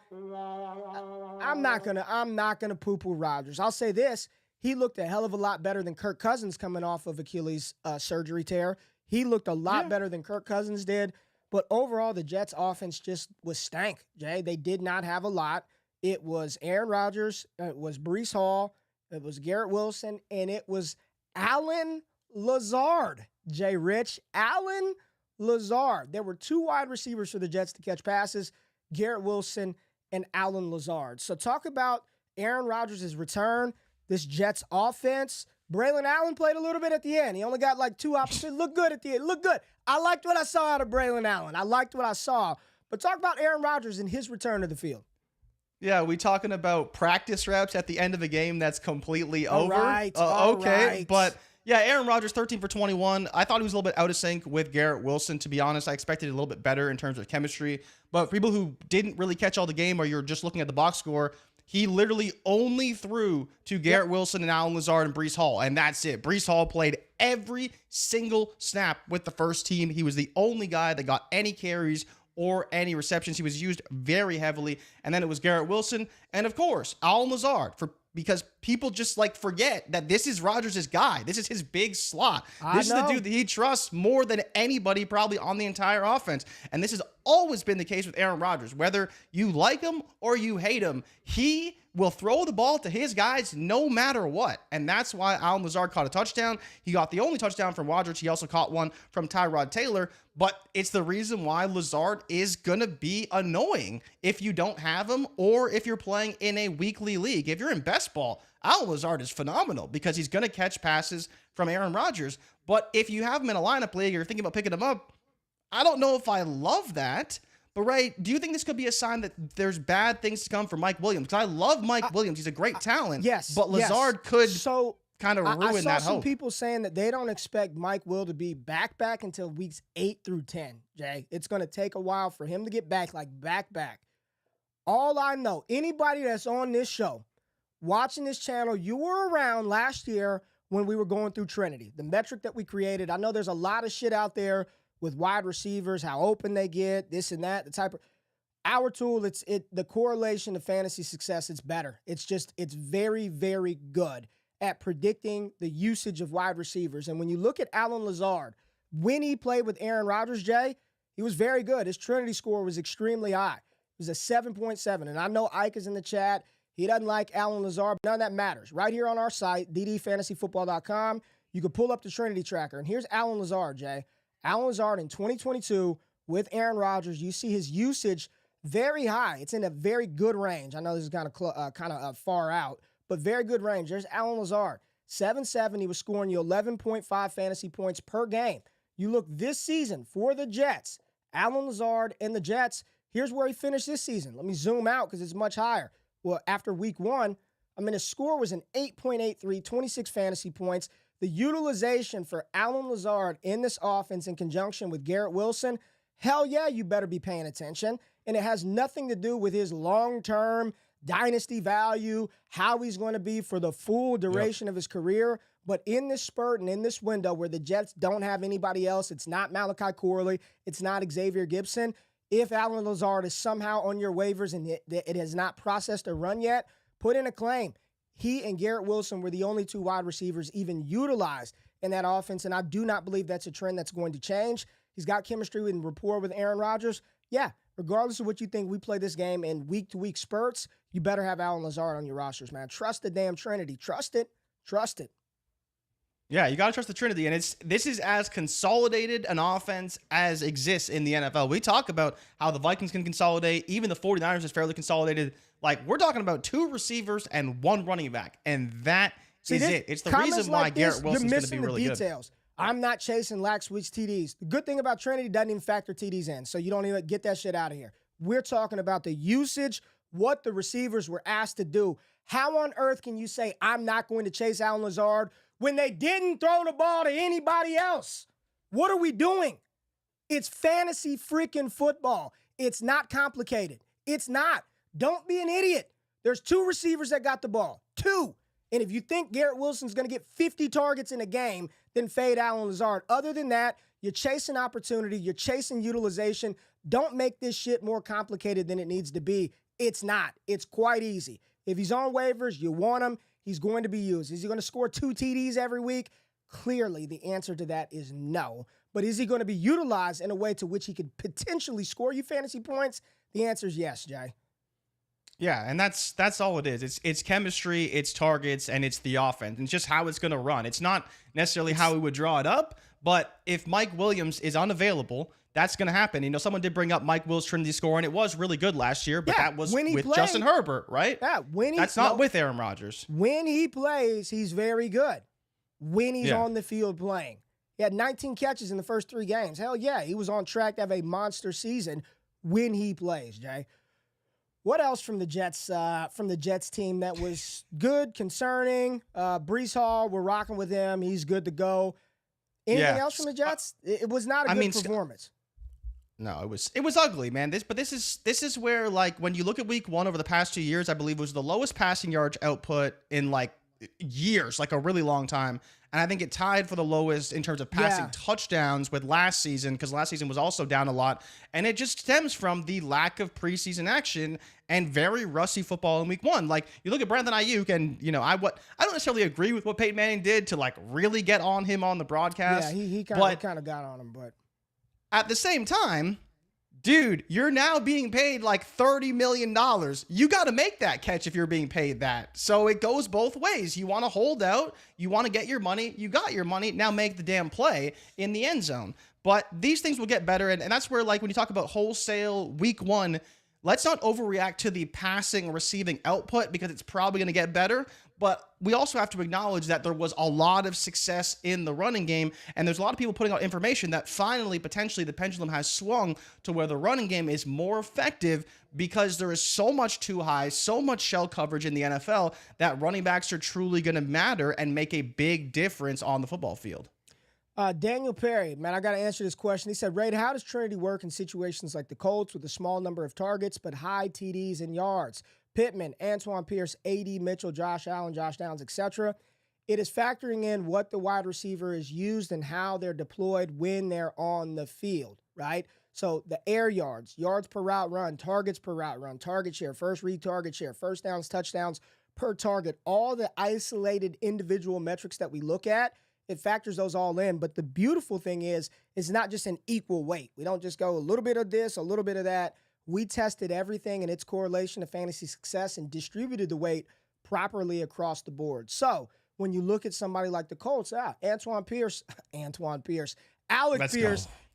Speaker 1: I'm not gonna poo-poo Rodgers. I'll say this. He looked a hell of a lot better than Kirk Cousins coming off of Achilles surgery tear. He looked a lot better than Kirk Cousins did. But overall, the Jets' offense just was stank, Jay. They did not have a lot. It was Aaron Rodgers. It was Breece Hall. It was Garrett Wilson. And it was Allen Lazard, JRich. Allen Lazard. There were 2 wide receivers for the Jets to catch passes, Garrett Wilson and Allen Lazard. So talk about Aaron Rodgers' return, this Jets offense. Braylon Allen played a little bit at the end. He only got like 2 opportunities. Looked good at the end. Looked good. I liked what I saw out of Braylon Allen. I liked what I saw. But talk about Aaron Rodgers and his return to the field.
Speaker 3: Yeah, we talking about practice reps at the end of a game that's completely over?
Speaker 1: Right.
Speaker 3: Okay,
Speaker 1: right.
Speaker 3: But yeah, Aaron Rodgers, 13 for 21. I thought he was a little bit out of sync with Garrett Wilson, to be honest. I expected a little bit better in terms of chemistry. But for people who didn't really catch all the game or you're just looking at the box score, he literally only threw to Garrett Wilson and Allen Lazard and Breece Hall, and that's it. Breece Hall played every single snap with the first team. He was the only guy that got any carries or any receptions. He was used very heavily. And then it was Garrett Wilson and, of course, Allen Lazard because people just forget that this is Rodgers' guy. This is his big slot. This is the dude that he trusts more than anybody probably on the entire offense. And this has always been the case with Aaron Rodgers. Whether you like him or you hate him, he will throw the ball to his guys no matter what. And that's why Allen Lazard caught a touchdown. He got the only touchdown from Rodgers. He also caught one from Tyrod Taylor. But it's the reason why Lazard is going to be annoying if you don't have him or if you're playing in a weekly league. If you're in best ball, Allen Lazard is phenomenal because he's going to catch passes from Aaron Rodgers. But if you have him in a lineup league or you're thinking about picking him up, I don't know if I love that. But, Ray, do you think this could be a sign that there's bad things to come for Mike Williams? Because I love Mike Williams. He's a great talent.
Speaker 1: Yes.
Speaker 3: But Lazard could kind of ruin that hope.
Speaker 1: I saw some people saying that they don't expect Mike Will to be back until weeks 8 through 10, Jay. It's going to take a while for him to get back, back. All I know, anybody that's on this show, watching this channel, you were around last year when we were going through Trinity, the metric that we created. I know there's a lot of shit out there with wide receivers, how open they get, this and that, the type of our tool, the correlation to fantasy success, it's better. It's very, very good at predicting the usage of wide receivers. And when you look at Allen Lazard, when he played with Aaron Rodgers, Jay, he was very good. His Trinity score was extremely high. It was a 7.7. And I know Ike is in the chat. He doesn't like Allen Lazard, but none of that matters. Right here on our site, ddfantasyfootball.com, you can pull up the Trinity tracker. And here's Allen Lazard, Jay. Allen Lazard in 2022 with Aaron Rodgers, you see his usage very high. It's in a very good range. I know this is kind of far out, but very good range. There's Allen Lazard, 7.7. He was scoring you 11.5 fantasy points per game. You look this season for the Jets, Allen Lazard and the Jets, here's where he finished this season. Let me zoom out because it's much higher. Well, after week 1, his score was an 8.83, 26 fantasy points. The utilization for Allen Lazard in this offense in conjunction with Garrett Wilson, hell yeah, you better be paying attention. And it has nothing to do with his long-term dynasty value, how he's going to be for the full duration of his career. But in this spurt and in this window where the Jets don't have anybody else, it's not Malachi Corley, it's not Xavier Gibson. If Allen Lazard is somehow on your waivers and it has not processed a run yet, put in a claim. He and Garrett Wilson were the only 2 wide receivers even utilized in that offense, and I do not believe that's a trend that's going to change. He's got chemistry and rapport with Aaron Rodgers. Yeah, regardless of what you think, we play this game in week-to-week spurts, you better have Allen Lazard on your rosters, man. Trust the damn Trinity. Trust it. Trust it.
Speaker 3: Yeah, you got to trust the Trinity, and this is as consolidated an offense as exists in the NFL. We talk about how the Vikings can consolidate. Even the 49ers is fairly consolidated. Like, we're talking about 2 receivers and 1 running back, and that is it. It's the reason why Garrett Wilson's going to be really good.
Speaker 1: I'm not chasing lax weeks TDs. The good thing about Trinity doesn't even factor TDs in, so you don't even get that shit out of here. We're talking about the usage, what the receivers were asked to do. How on earth can you say I'm not going to chase Allen Lazard when they didn't throw the ball to anybody else? What are we doing? It's fantasy freaking football. It's not complicated. It's not. Don't be an idiot. There's 2 receivers that got the ball. 2. And if you think Garrett Wilson's going to get 50 targets in a game, then fade Allen Lazard. Other than that, you're chasing opportunity. You're chasing utilization. Don't make this shit more complicated than it needs to be. It's not. It's quite easy. If he's on waivers, you want him. He's going to be used. Is he going to score 2 TDs every week? Clearly, the answer to that is no. But is he going to be utilized in a way to which he could potentially score you fantasy points? The answer is yes, Jay.
Speaker 3: Yeah, and that's all it is. It's chemistry, it's targets, and it's the offense. It's just how it's going to run. It's not necessarily how we would draw it up, but if Mike Williams is unavailable, that's going to happen. You know, someone did bring up Mike Will's Trinity score, and it was really good last year, but that was with Justin Herbert, right?
Speaker 1: Yeah,
Speaker 3: that's not with Aaron Rodgers.
Speaker 1: When he plays, he's very good. When he's on the field playing. He had 19 catches in the first 3 games. Hell yeah, he was on track to have a monster season when he plays, Jay. What else from the Jets team that was good, concerning? Breece Hall, we're rocking with him. He's good to go. Anything else from the Jets? It was not a good performance.
Speaker 3: No, it was ugly, man. This is where, like, when you look at week 1 over the past 2 years, I believe it was the lowest passing yards output in like years, like a really long time. And I think it tied for the lowest in terms of passing touchdowns with last season, because last season was also down a lot. And it just stems from the lack of preseason action and very rusty football in week 1. Like, you look at Brandon Ayuk, and, you know, I don't necessarily agree with what Peyton Manning did to, like, really get on him on the broadcast.
Speaker 1: Yeah, he kind of got on him, but
Speaker 3: at the same time, dude, you're now being paid like $30 million. You got to make that catch if you're being paid that. So it goes both ways. You want to hold out. You want to get your money. You got your money. Now make the damn play in the end zone. But these things will get better. And that's where, like, when you talk about wholesale week 1, let's not overreact to the passing receiving output, because it's probably going to get better. But we also have to acknowledge that there was a lot of success in the running game, and there's a lot of people putting out information that finally, potentially, the pendulum has swung to where the running game is more effective, because there is so much too high, so much shell coverage in the NFL, that running backs are truly going to matter and make a big difference on the football field.
Speaker 1: Daniel Perry, man, I got to answer this question. He said, Ray, how does Trinity work in situations like the Colts with a small number of targets but high TDs and yards? Pittman, Antoine Pierce, AD Mitchell, Josh Allen, Josh Downs, etc. it is factoring in what the wide receiver is used and how they're deployed when they're on the field, right? So the air yards, yards per route run, targets per route run, target share, first read target share, first downs, touchdowns per target, all the isolated individual metrics that we look at, it factors those all in. But the beautiful thing is, it's not just an equal weight. We don't just go a little bit of this, a little bit of that. We tested everything and its correlation to fantasy success and distributed the weight properly across the board. So when you look at somebody like the Colts, Alec Pierce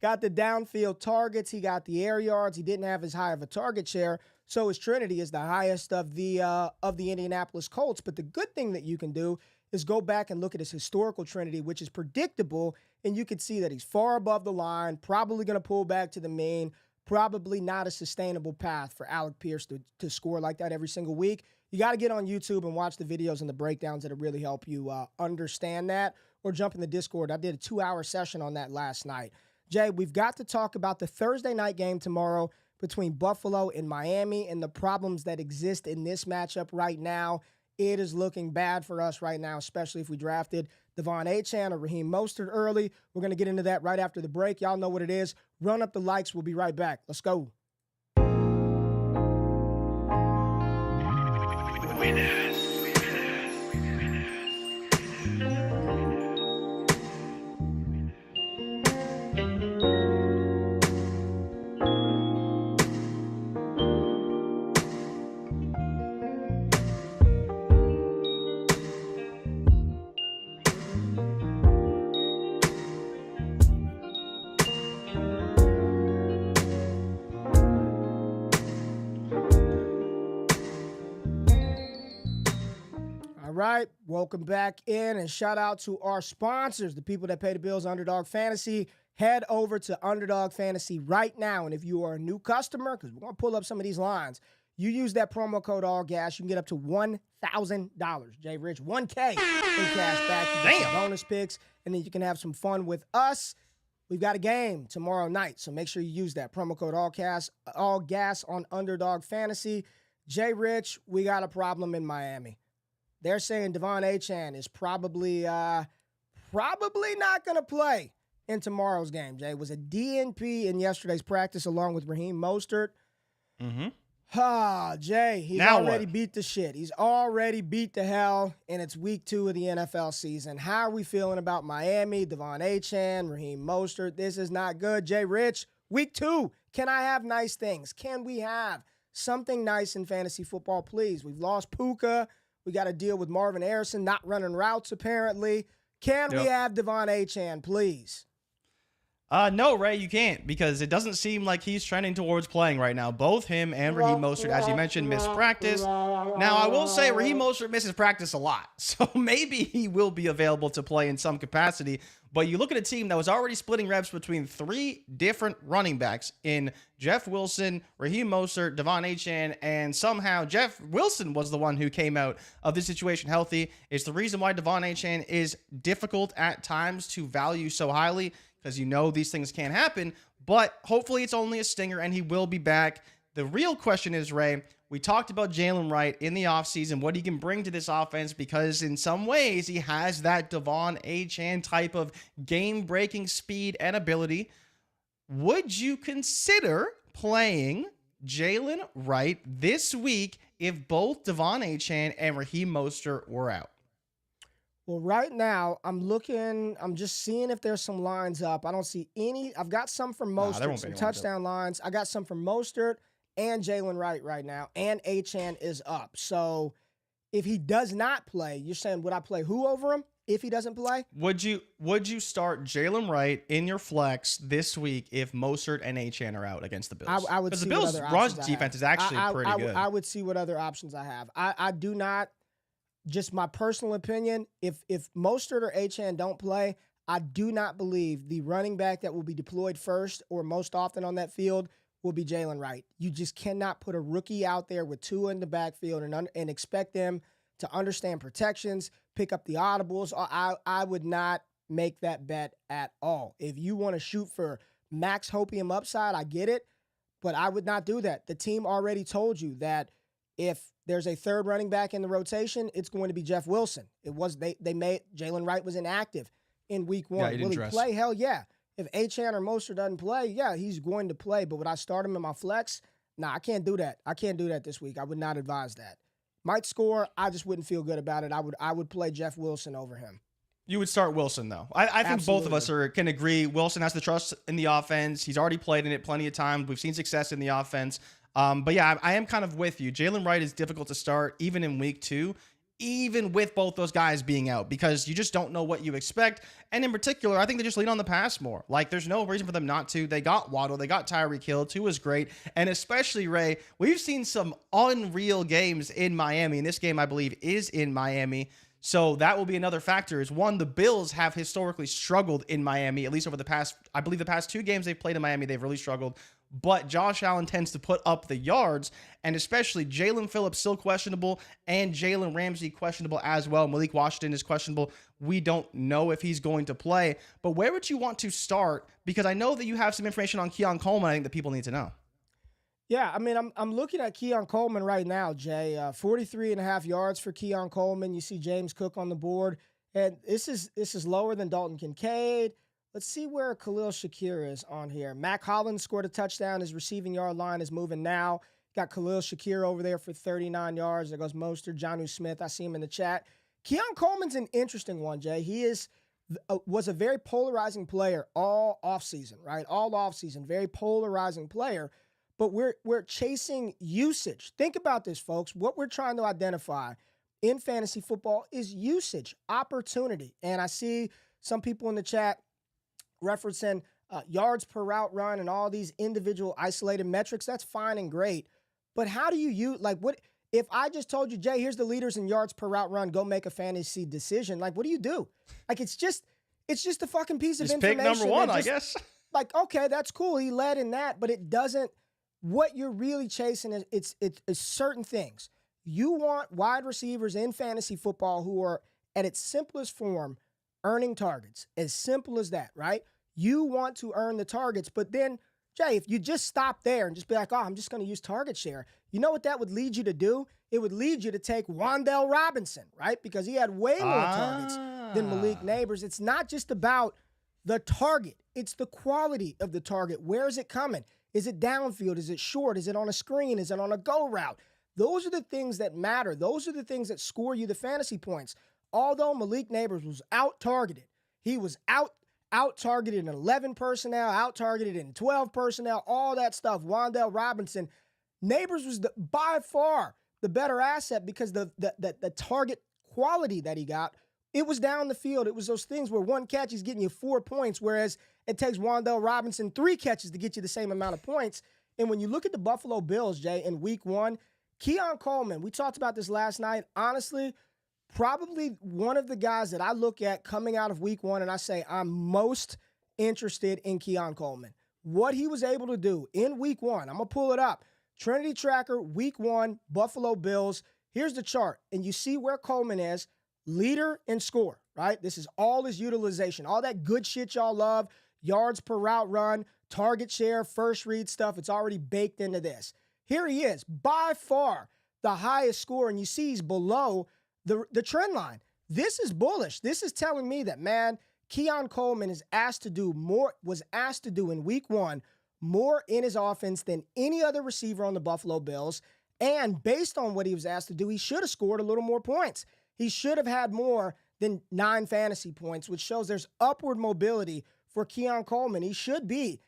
Speaker 1: got the downfield targets. He got the air yards. He didn't have as high of a target share. So his Trinity is the highest of the Indianapolis Colts. But the good thing that you can do is go back and look at his historical Trinity, which is predictable, and you can see that he's far above the line, probably going to pull back to the mean, probably not a sustainable path for Alec Pierce to score like that every single week. You got to get on YouTube and watch the videos and the breakdowns that'll really help you understand that, or jump in the Discord. I did a 2-hour session on that last night. Jay, we've got to talk about the Thursday night game tomorrow between Buffalo and Miami and the problems that exist in this matchup right now. It is looking bad for us right now, especially if we drafted Achane or Raheem Mostert early. We're going to get into that right after the break. Y'all know what it is. Run up the likes. We'll be right back. Let's go. Right, welcome back in, and shout out to our sponsors, the people that pay the bills, Underdog Fantasy. Head over to Underdog Fantasy right now, and if you are a new customer, because we're going to pull up some of these lines, you use that promo code ALLGAS, you can get up to $1,000. JRich, $1K in cash back. You get some bonus picks, and then you can have some fun with us. We've got a game tomorrow night, so make sure you use that promo code ALLGAS on Underdog Fantasy. JRich, we got a problem in Miami. They're saying Achane is probably not going to play in tomorrow's game, Jay. Was a DNP in yesterday's practice along with Raheem Mostert. Jay, he's now already beat the shit. He's already beat the hell, and it's week 2 of the NFL season. How are we feeling about Miami, Achane, Raheem Mostert? This is not good. JRich, week 2. Can I have nice things? Can we have something nice in fantasy football, please? We've lost Puka. We got to deal with Marvin Harrison not running routes, apparently. Can we have Achane, please?
Speaker 3: No, Ray, you can't, because it doesn't seem like he's trending towards playing right now. Both him and Raheem Mostert, as you mentioned, missed practice. Now, I will say Raheem Mostert misses practice a lot, so maybe he will be available to play in some capacity. But you look at a team that was already splitting reps between 3 different running backs in Jeff Wilson, Raheem Mostert, Achane, and somehow Jeff Wilson was the one who came out of this situation healthy. It's the reason why Achane is difficult at times to value so highly, because you know these things can't happen, but hopefully it's only a stinger and he will be back. The real question is, Ray, we talked about Jalen Wright in the offseason, what he can bring to this offense, because in some ways he has that Achane type of game-breaking speed and ability. Would you consider playing Jalen Wright this week if both Achane and Raheem Mostert were out?
Speaker 1: Well, right now, I'm just seeing if there's some lines up. I don't see any. I've got some from Mostert, some touchdown lines. I got some from Mostert and Jalen Wright right now, and Achane is up. So if he does not play, you're saying would I play who over him if he doesn't play?
Speaker 3: Would you start Jalen Wright in your flex this week if Mostert and Achane are out against the Bills?
Speaker 1: I would see
Speaker 3: the Bills' run defense is actually pretty good.
Speaker 1: I would see what other options I have. I do not. Just my personal opinion, if Mostert or Achane don't play, I do not believe the running back that will be deployed first or most often on that field will be Jalen Wright. You just cannot put a rookie out there with 2 in the backfield and expect them to understand protections, pick up the audibles. I would not make that bet at all. If you want to shoot for max hopium upside, I get it, but I would not do that. The team already told you that If there's a third running back in the rotation, it's going to be Jeff Wilson. They made Jalen Wright was inactive in week 1.
Speaker 3: Yeah,
Speaker 1: Will he play? Hell yeah. If Achane or Mostert doesn't play, yeah, he's going to play. But would I start him in my flex? Nah, I can't do that. I can't do that this week. I would not advise that. Might score. I just wouldn't feel good about it. I would play Jeff Wilson over him.
Speaker 3: You would start Wilson, though. I think both of us can agree. Wilson has the trust in the offense. He's already played in it plenty of times. We've seen success in the offense. But yeah, I am kind of with you. Jalen Wright is difficult to start even in week 2, even with both those guys being out, because you just don't know what you expect. And in particular, I think they just lean on the pass more. Like, there's no reason for them not to. They got Waddle. They got Tyreek Hill. 2 was great. And especially, Ray, we've seen some unreal games in Miami. And this game, I believe, is in Miami. So that will be another factor. Is one, the Bills have historically struggled in Miami, at least over the past 2 games they've played in Miami, they've really struggled. But Josh Allen tends to put up the yards, and especially Jalen Phillips still questionable, and Jalen Ramsey questionable as well. Malik Washington is questionable. We don't know if he's going to play. But where would you want to start? Because I know that you have some information on Keon Coleman I think that people need to know.
Speaker 1: Yeah, I mean, I'm looking at Keon Coleman right now, Jay. 43.5 yards for Keon Coleman. You see James Cook on the board. And this is lower than Dalton Kincaid. Let's see where Khalil Shakir is on here. Mac Hollins scored a touchdown. His receiving yard line is moving now. Got Khalil Shakir over there for 39 yards. There goes Mostert, Jonnu Smith. I see him in the chat. Keon Coleman's an interesting one, Jay. He was a very polarizing player all offseason, right? All offseason, very polarizing player. But we're chasing usage. Think about this, folks. What we're trying to identify in fantasy football is usage, opportunity. And I see some people in the chat referencing yards per route run and all these individual isolated metrics. That's fine and great. But how do you use, like, what if I just told you, Jay, here's the leaders in yards per route run, go make a fantasy decision? Like, what do you do? Like, it's just a fucking piece of information.
Speaker 3: Pick number 1, I guess.
Speaker 1: Like, okay, that's cool. He led in that, but it doesn't. What you're really chasing is it's certain things. You want wide receivers in fantasy football who are, at its simplest form, earning targets. As simple as that, right? You want to earn the targets, but then, Jay, if you just stop there and just be like, oh, I'm just going to use target share, you know what that would lead you to do? It would lead you to take Wan'Dale Robinson, right? Because he had way more targets than Malik Neighbors. It's not just about the target. It's the quality of the target. Where is it coming? Is it downfield? Is it short? Is it on a screen? Is it on a go route? Those are the things that matter. Those are the things that score you the fantasy points. Although Malik Neighbors was out-targeted, he was out-targeted in 11 personnel, out-targeted in 12 personnel, all that stuff. Wan'Dale Robinson, Neighbors was by far the better asset because the target quality that he got, it was down the field. It was those things where one catch is getting you 4 points, whereas it takes Wan'Dale Robinson 3 catches to get you the same amount of points. And when you look at the Buffalo Bills, Jay, in week 1, Keon Coleman, we talked about this last night, honestly, probably one of the guys that I look at coming out of week 1 and I say I'm most interested in Keon Coleman. What he was able to do in week 1, I'm going to pull it up. Trinity Tracker, week 1, Buffalo Bills. Here's the chart, and you see where Coleman is, leader in score, right? This is all his utilization, all that good shit y'all love, yards per route run, target share, first read stuff. It's already baked into this. Here he is, by far the highest score, and you see he's below the trend line. This is bullish. This is telling me that, man, Keon Coleman was asked to do in week 1 more in his offense than any other receiver on the Buffalo Bills. And based on what he was asked to do, he should have scored a little more points. He should have had more than 9 fantasy points, which shows there's upward mobility for Keon Coleman. He should be,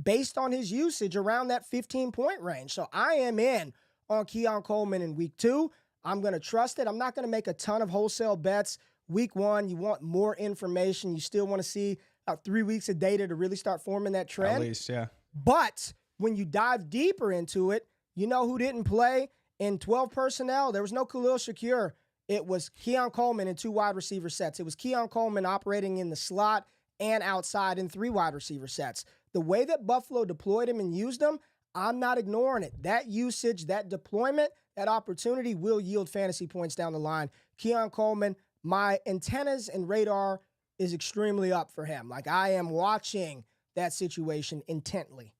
Speaker 1: based on his usage, around that 15-point range. So I am in on Keon Coleman in week 2. I'm going to trust it. I'm not going to make a ton of wholesale bets. Week 1, you want more information. You still want to see about 3 weeks of data to really start forming that trend.
Speaker 3: At least, yeah.
Speaker 1: But when you dive deeper into it, you know who didn't play in 12 personnel? There was no Khalil Shakir. It was Keon Coleman in 2 wide receiver sets. It was Keon Coleman operating in the slot and outside in 3 wide receiver sets. The way that Buffalo deployed him and used him, I'm not ignoring it. That usage, that deployment, that opportunity will yield fantasy points down the line. Keon Coleman, my antennas and radar is extremely up for him. Like, I am watching that situation intently.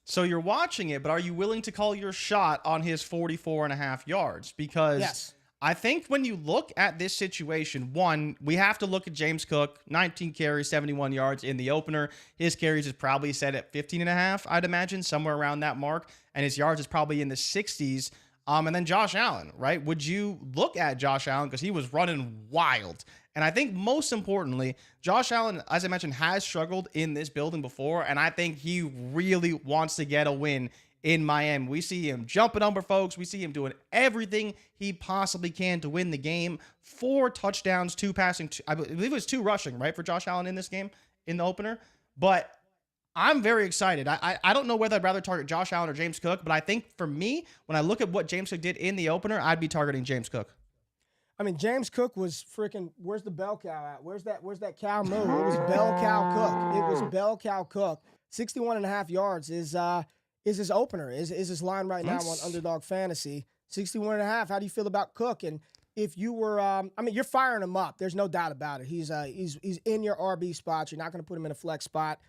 Speaker 3: So you're watching it, but are you willing to call your shot on his 44.5 yards? Because
Speaker 1: Yes.
Speaker 3: I think when you look at this situation, one, we have to look at James Cook, 19 carries, 71 yards in the opener. His carries is probably set at 15.5, I'd imagine, somewhere around that mark. And his yards is probably in the 60s. And then Josh Allen, right? Would you look at Josh Allen? Because he was running wild. And I think most importantly, Josh Allen, as I mentioned, has struggled in this building before. And I think he really wants to get a win in Miami. We see him jumping over folks. We see him doing everything he possibly can to win the game. 4 touchdowns, 2 passing. I believe it was 2 rushing, right, for Josh Allen in this game, in the opener. But I'm very excited. I don't know whether I'd rather target Josh Allen or James Cook, but I think for me, when I look at what James Cook did in the opener, I'd be targeting James Cook.
Speaker 1: I mean, James Cook was freaking, where's the bell cow at? Where's that cow move? It was bell cow Cook. It was bell cow Cook. 61.5 yards is his opener, is his line right now on Underdog Fantasy. 61.5. How do you feel about Cook? And if you were, I mean, you're firing him up. There's no doubt about it. He's in your RB spots. You're not going to put him in a flex spot.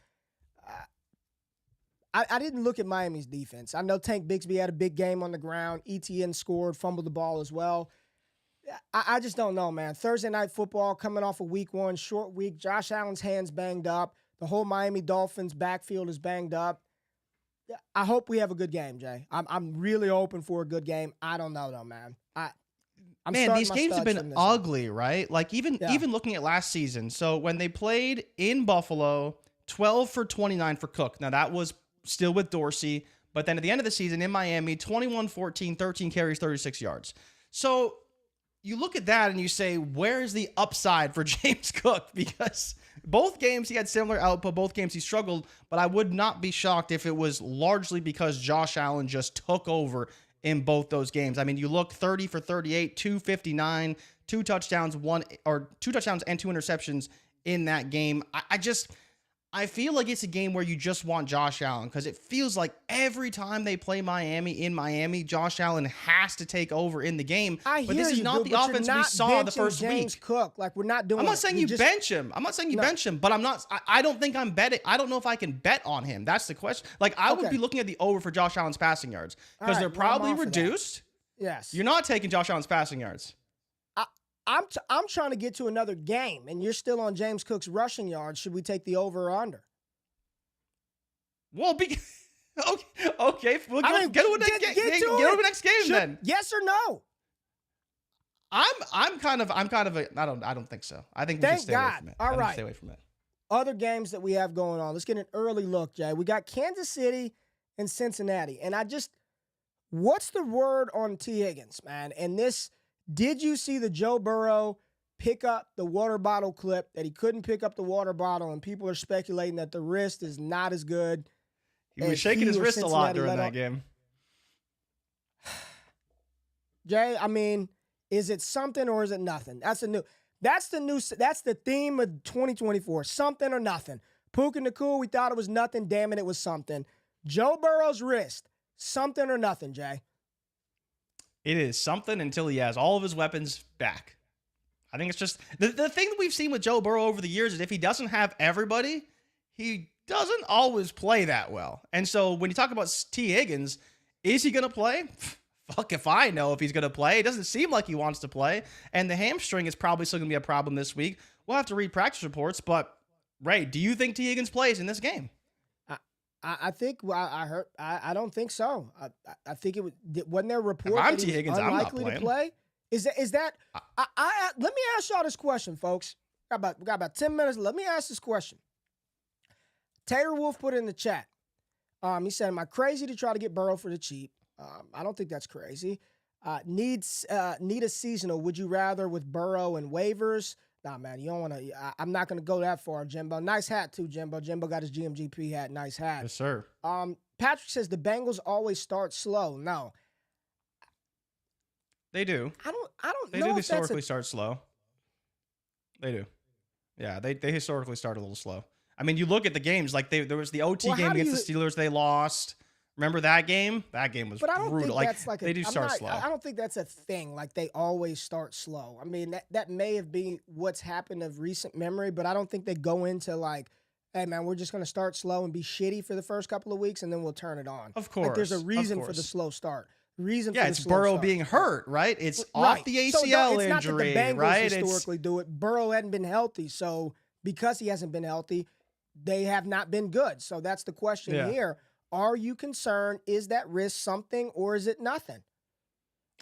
Speaker 1: I didn't look at Miami's defense. I know Tank Bigsby had a big game on the ground. ETN scored, fumbled the ball as well. I just don't know, man. Thursday Night Football coming off of week 1, short week. Josh Allen's hand's banged up. The whole Miami Dolphins backfield is banged up. I hope we have a good game, Jay. I'm really hoping for a good game. I don't know, though, man.
Speaker 3: Man, these games have been ugly, right? Like, even looking at last season. So when they played in Buffalo, 12 for 29 for Cook. Now, that was still with Dorsey. But then at the end of the season in Miami, 21-14, 13 carries, 36 yards. So you look at that and you say, where's the upside for James Cook? Because both games he had similar output. Both games he struggled. But I would not be shocked if it was largely because Josh Allen just took over in both those games. I mean, you look 30 for 38, 259, 2 touchdowns, 2 touchdowns and 2 interceptions in that game. I feel like it's a game where you just want Josh Allen because it feels like every time they play Miami in Miami, Josh Allen has to take over in the game. But this is not the offense we saw the first
Speaker 1: James
Speaker 3: week.
Speaker 1: Cook, like we're not doing.
Speaker 3: I'm not saying you bench him. I'm not saying you bench him, but I'm not. I don't think I'm betting. I don't know if I can bet on him. That's the question. Like I would be looking at the over for Josh Allen's passing yards because they're probably reduced.
Speaker 1: Yes.
Speaker 3: You're not taking Josh Allen's passing yards.
Speaker 1: I'm trying to get to another game, and you're still on James Cook's rushing yards. Should we take the over or under?
Speaker 3: Well, okay. We'll get to the next game then.
Speaker 1: Yes or no?
Speaker 3: I don't think so. I think we should stay away from it.
Speaker 1: All right.
Speaker 3: Stay away from it.
Speaker 1: Other games that we have going on. Let's get an early look, Jay. We got Kansas City and Cincinnati, and what's the word on T. Higgins, man? And this. Did you see the Joe Burrow pick up the water bottle clip that he couldn't pick up the water bottle, and people are speculating that the wrist is not as good?
Speaker 3: He was shaking his wrist a lot during that game.
Speaker 1: Jay, I mean, is it something or is it nothing? That's the theme of 2024. Something or nothing. Puka Nacua, we thought it was nothing. Damn it, it was something. Joe Burrow's wrist, something or nothing, Jay?
Speaker 3: It is something until he has all of his weapons back. I think it's just the thing that we've seen with Joe Burrow over the years is if he doesn't have everybody, he doesn't always play that well. And so when you talk about T. Higgins, is he going to play? Fuck if I know if he's going to play. It doesn't seem like he wants to play. And the hamstring is probably still going to be a problem this week. We'll have to read practice reports. But, Ray, do you think T. Higgins plays in this game?
Speaker 1: I think I heard. I don't think so. I think it wasn't there a report
Speaker 3: if I'm
Speaker 1: that
Speaker 3: T. Higgins,
Speaker 1: unlikely
Speaker 3: I'm not
Speaker 1: to play. Is that? Let me ask y'all this question, folks. We got about 10 minutes. Let me ask this question. Tater Wolf put it in the chat. He said, "Am I crazy to try to get Burrow for the cheap?" I don't think that's crazy. Need a seasonal. Would you rather with Burrow and waivers? Nah, man, you don't want to. I'm not going to go that far, Jimbo. Nice hat, too, Jimbo. Jimbo got his GMGP hat. Nice hat.
Speaker 3: Yes, sir.
Speaker 1: Patrick says the Bengals always start slow. No.
Speaker 3: They do.
Speaker 1: I don't
Speaker 3: they
Speaker 1: know
Speaker 3: do
Speaker 1: if
Speaker 3: historically start slow. They do. Yeah, they historically start a little slow. I mean, you look at the games. Like, there was the OT game against the Steelers. They lost. Remember that game? That game was brutal. They do start slow.
Speaker 1: I don't think that's a thing. Like, they always start slow. I mean, that may have been what's happened of recent memory, but I don't think they go into, like, hey, man, we're just going to start slow and be shitty for the first couple of weeks, and then we'll turn it on.
Speaker 3: Of course.
Speaker 1: Like, there's a reason for the slow start.
Speaker 3: Yeah, it's Burrow being hurt, right? It's off the ACL
Speaker 1: it's
Speaker 3: injury,
Speaker 1: not that the Bengals
Speaker 3: right?
Speaker 1: historically do it. Burrow hadn't been healthy, so because he hasn't been healthy, they have not been good. So that's the question here. Are you concerned? Is that risk something, or is it nothing?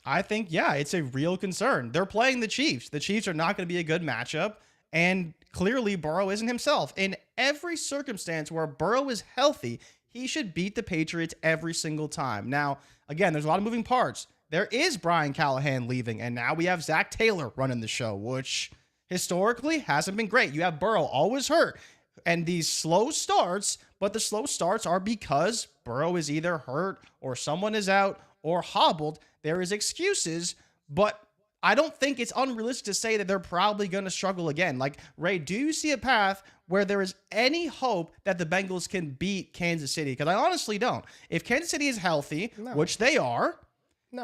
Speaker 3: I think, yeah, it's a real concern. They're playing the Chiefs. The Chiefs are not going to be a good matchup, and clearly Burrow isn't himself. In every circumstance where Burrow is healthy, he should beat the Patriots every single time. Now, again, there's a lot of moving parts. There is Brian Callahan leaving, and now we have Zach Taylor running the show, which historically hasn't been great. You have Burrow always hurt, and these slow starts, but the slow starts are because Burrow is either hurt or someone is out or hobbled. There is excuses, but I don't think it's unrealistic to say that they're probably going to struggle again. Like, Ray, do you see a path where there is any hope that the Bengals can beat Kansas City? Because I honestly don't. If Kansas City is healthy, which they are,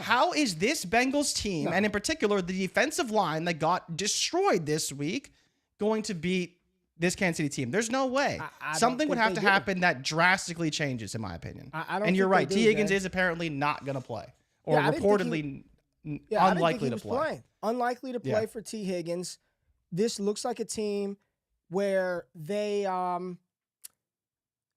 Speaker 3: how is this Bengals team, and in particular the defensive line that got destroyed this week, going to beat this Kansas City team? There's no way. Something would have to happen that drastically changes, in my opinion. And you're right. T. Higgins is apparently not going to play, or reportedly unlikely to play.
Speaker 1: Unlikely to play for T. Higgins. This looks like a team where they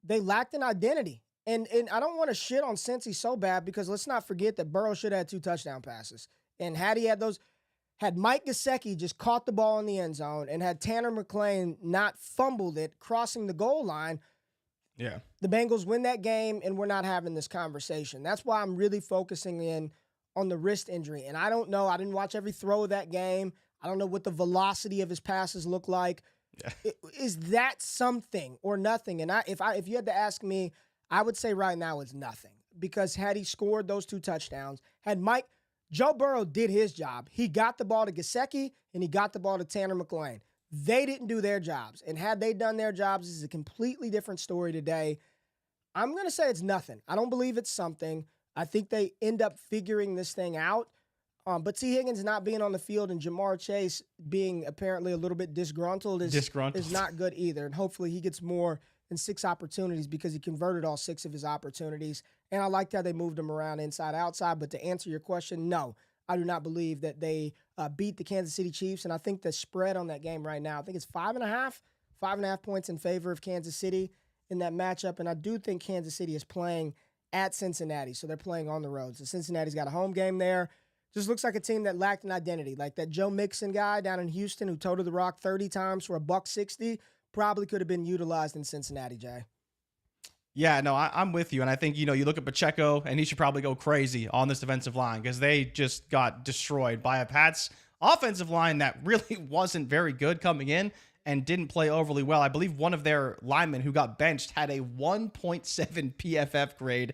Speaker 1: lacked an identity. And I don't want to shit on Cincy so bad, because let's not forget that Burrow should have had 2 touchdown passes. And had he had those, had Mike Gesicki just caught the ball in the end zone, and had Tanner McClain not fumbled it crossing the goal line, the Bengals win that game, and we're not having this conversation. That's why I'm really focusing in on the wrist injury. And I don't know. I didn't watch every throw of that game. I don't know what the velocity of his passes look like. Is that something or nothing? And if you had to ask me, I would say right now it's nothing, because had he scored those 2 touchdowns, Joe Burrow did his job. He got the ball to Gesicki, and he got the ball to Tanner McClain. They didn't do their jobs. And had they done their jobs, this is a completely different story today. I'm going to say it's nothing. I don't believe it's something. I think they end up figuring this thing out. But T. Higgins not being on the field and Jamar Chase being apparently a little bit disgruntled is not good either. And hopefully he gets more than 6 opportunities, because he converted all 6 of his opportunities. And I liked how they moved him around inside, outside. But to answer your question, no, I do not believe that they beat the Kansas City Chiefs. And I think the spread on that game right now, I think it's 5.5 points in favor of Kansas City in that matchup. And I do think Kansas City is playing at Cincinnati, so they're playing on the road. So Cincinnati's got a home game there. Just looks like a team that lacked an identity. Like that Joe Mixon guy down in Houston who toted the rock 30 times for $160 probably could have been utilized in Cincinnati, Jay.
Speaker 3: Yeah, no, I'm with you. And I think, you look at Pacheco, and he should probably go crazy on this defensive line, because they just got destroyed by a Pats offensive line that really wasn't very good coming in and didn't play overly well. I believe one of their linemen who got benched had a 1.7 PFF grade.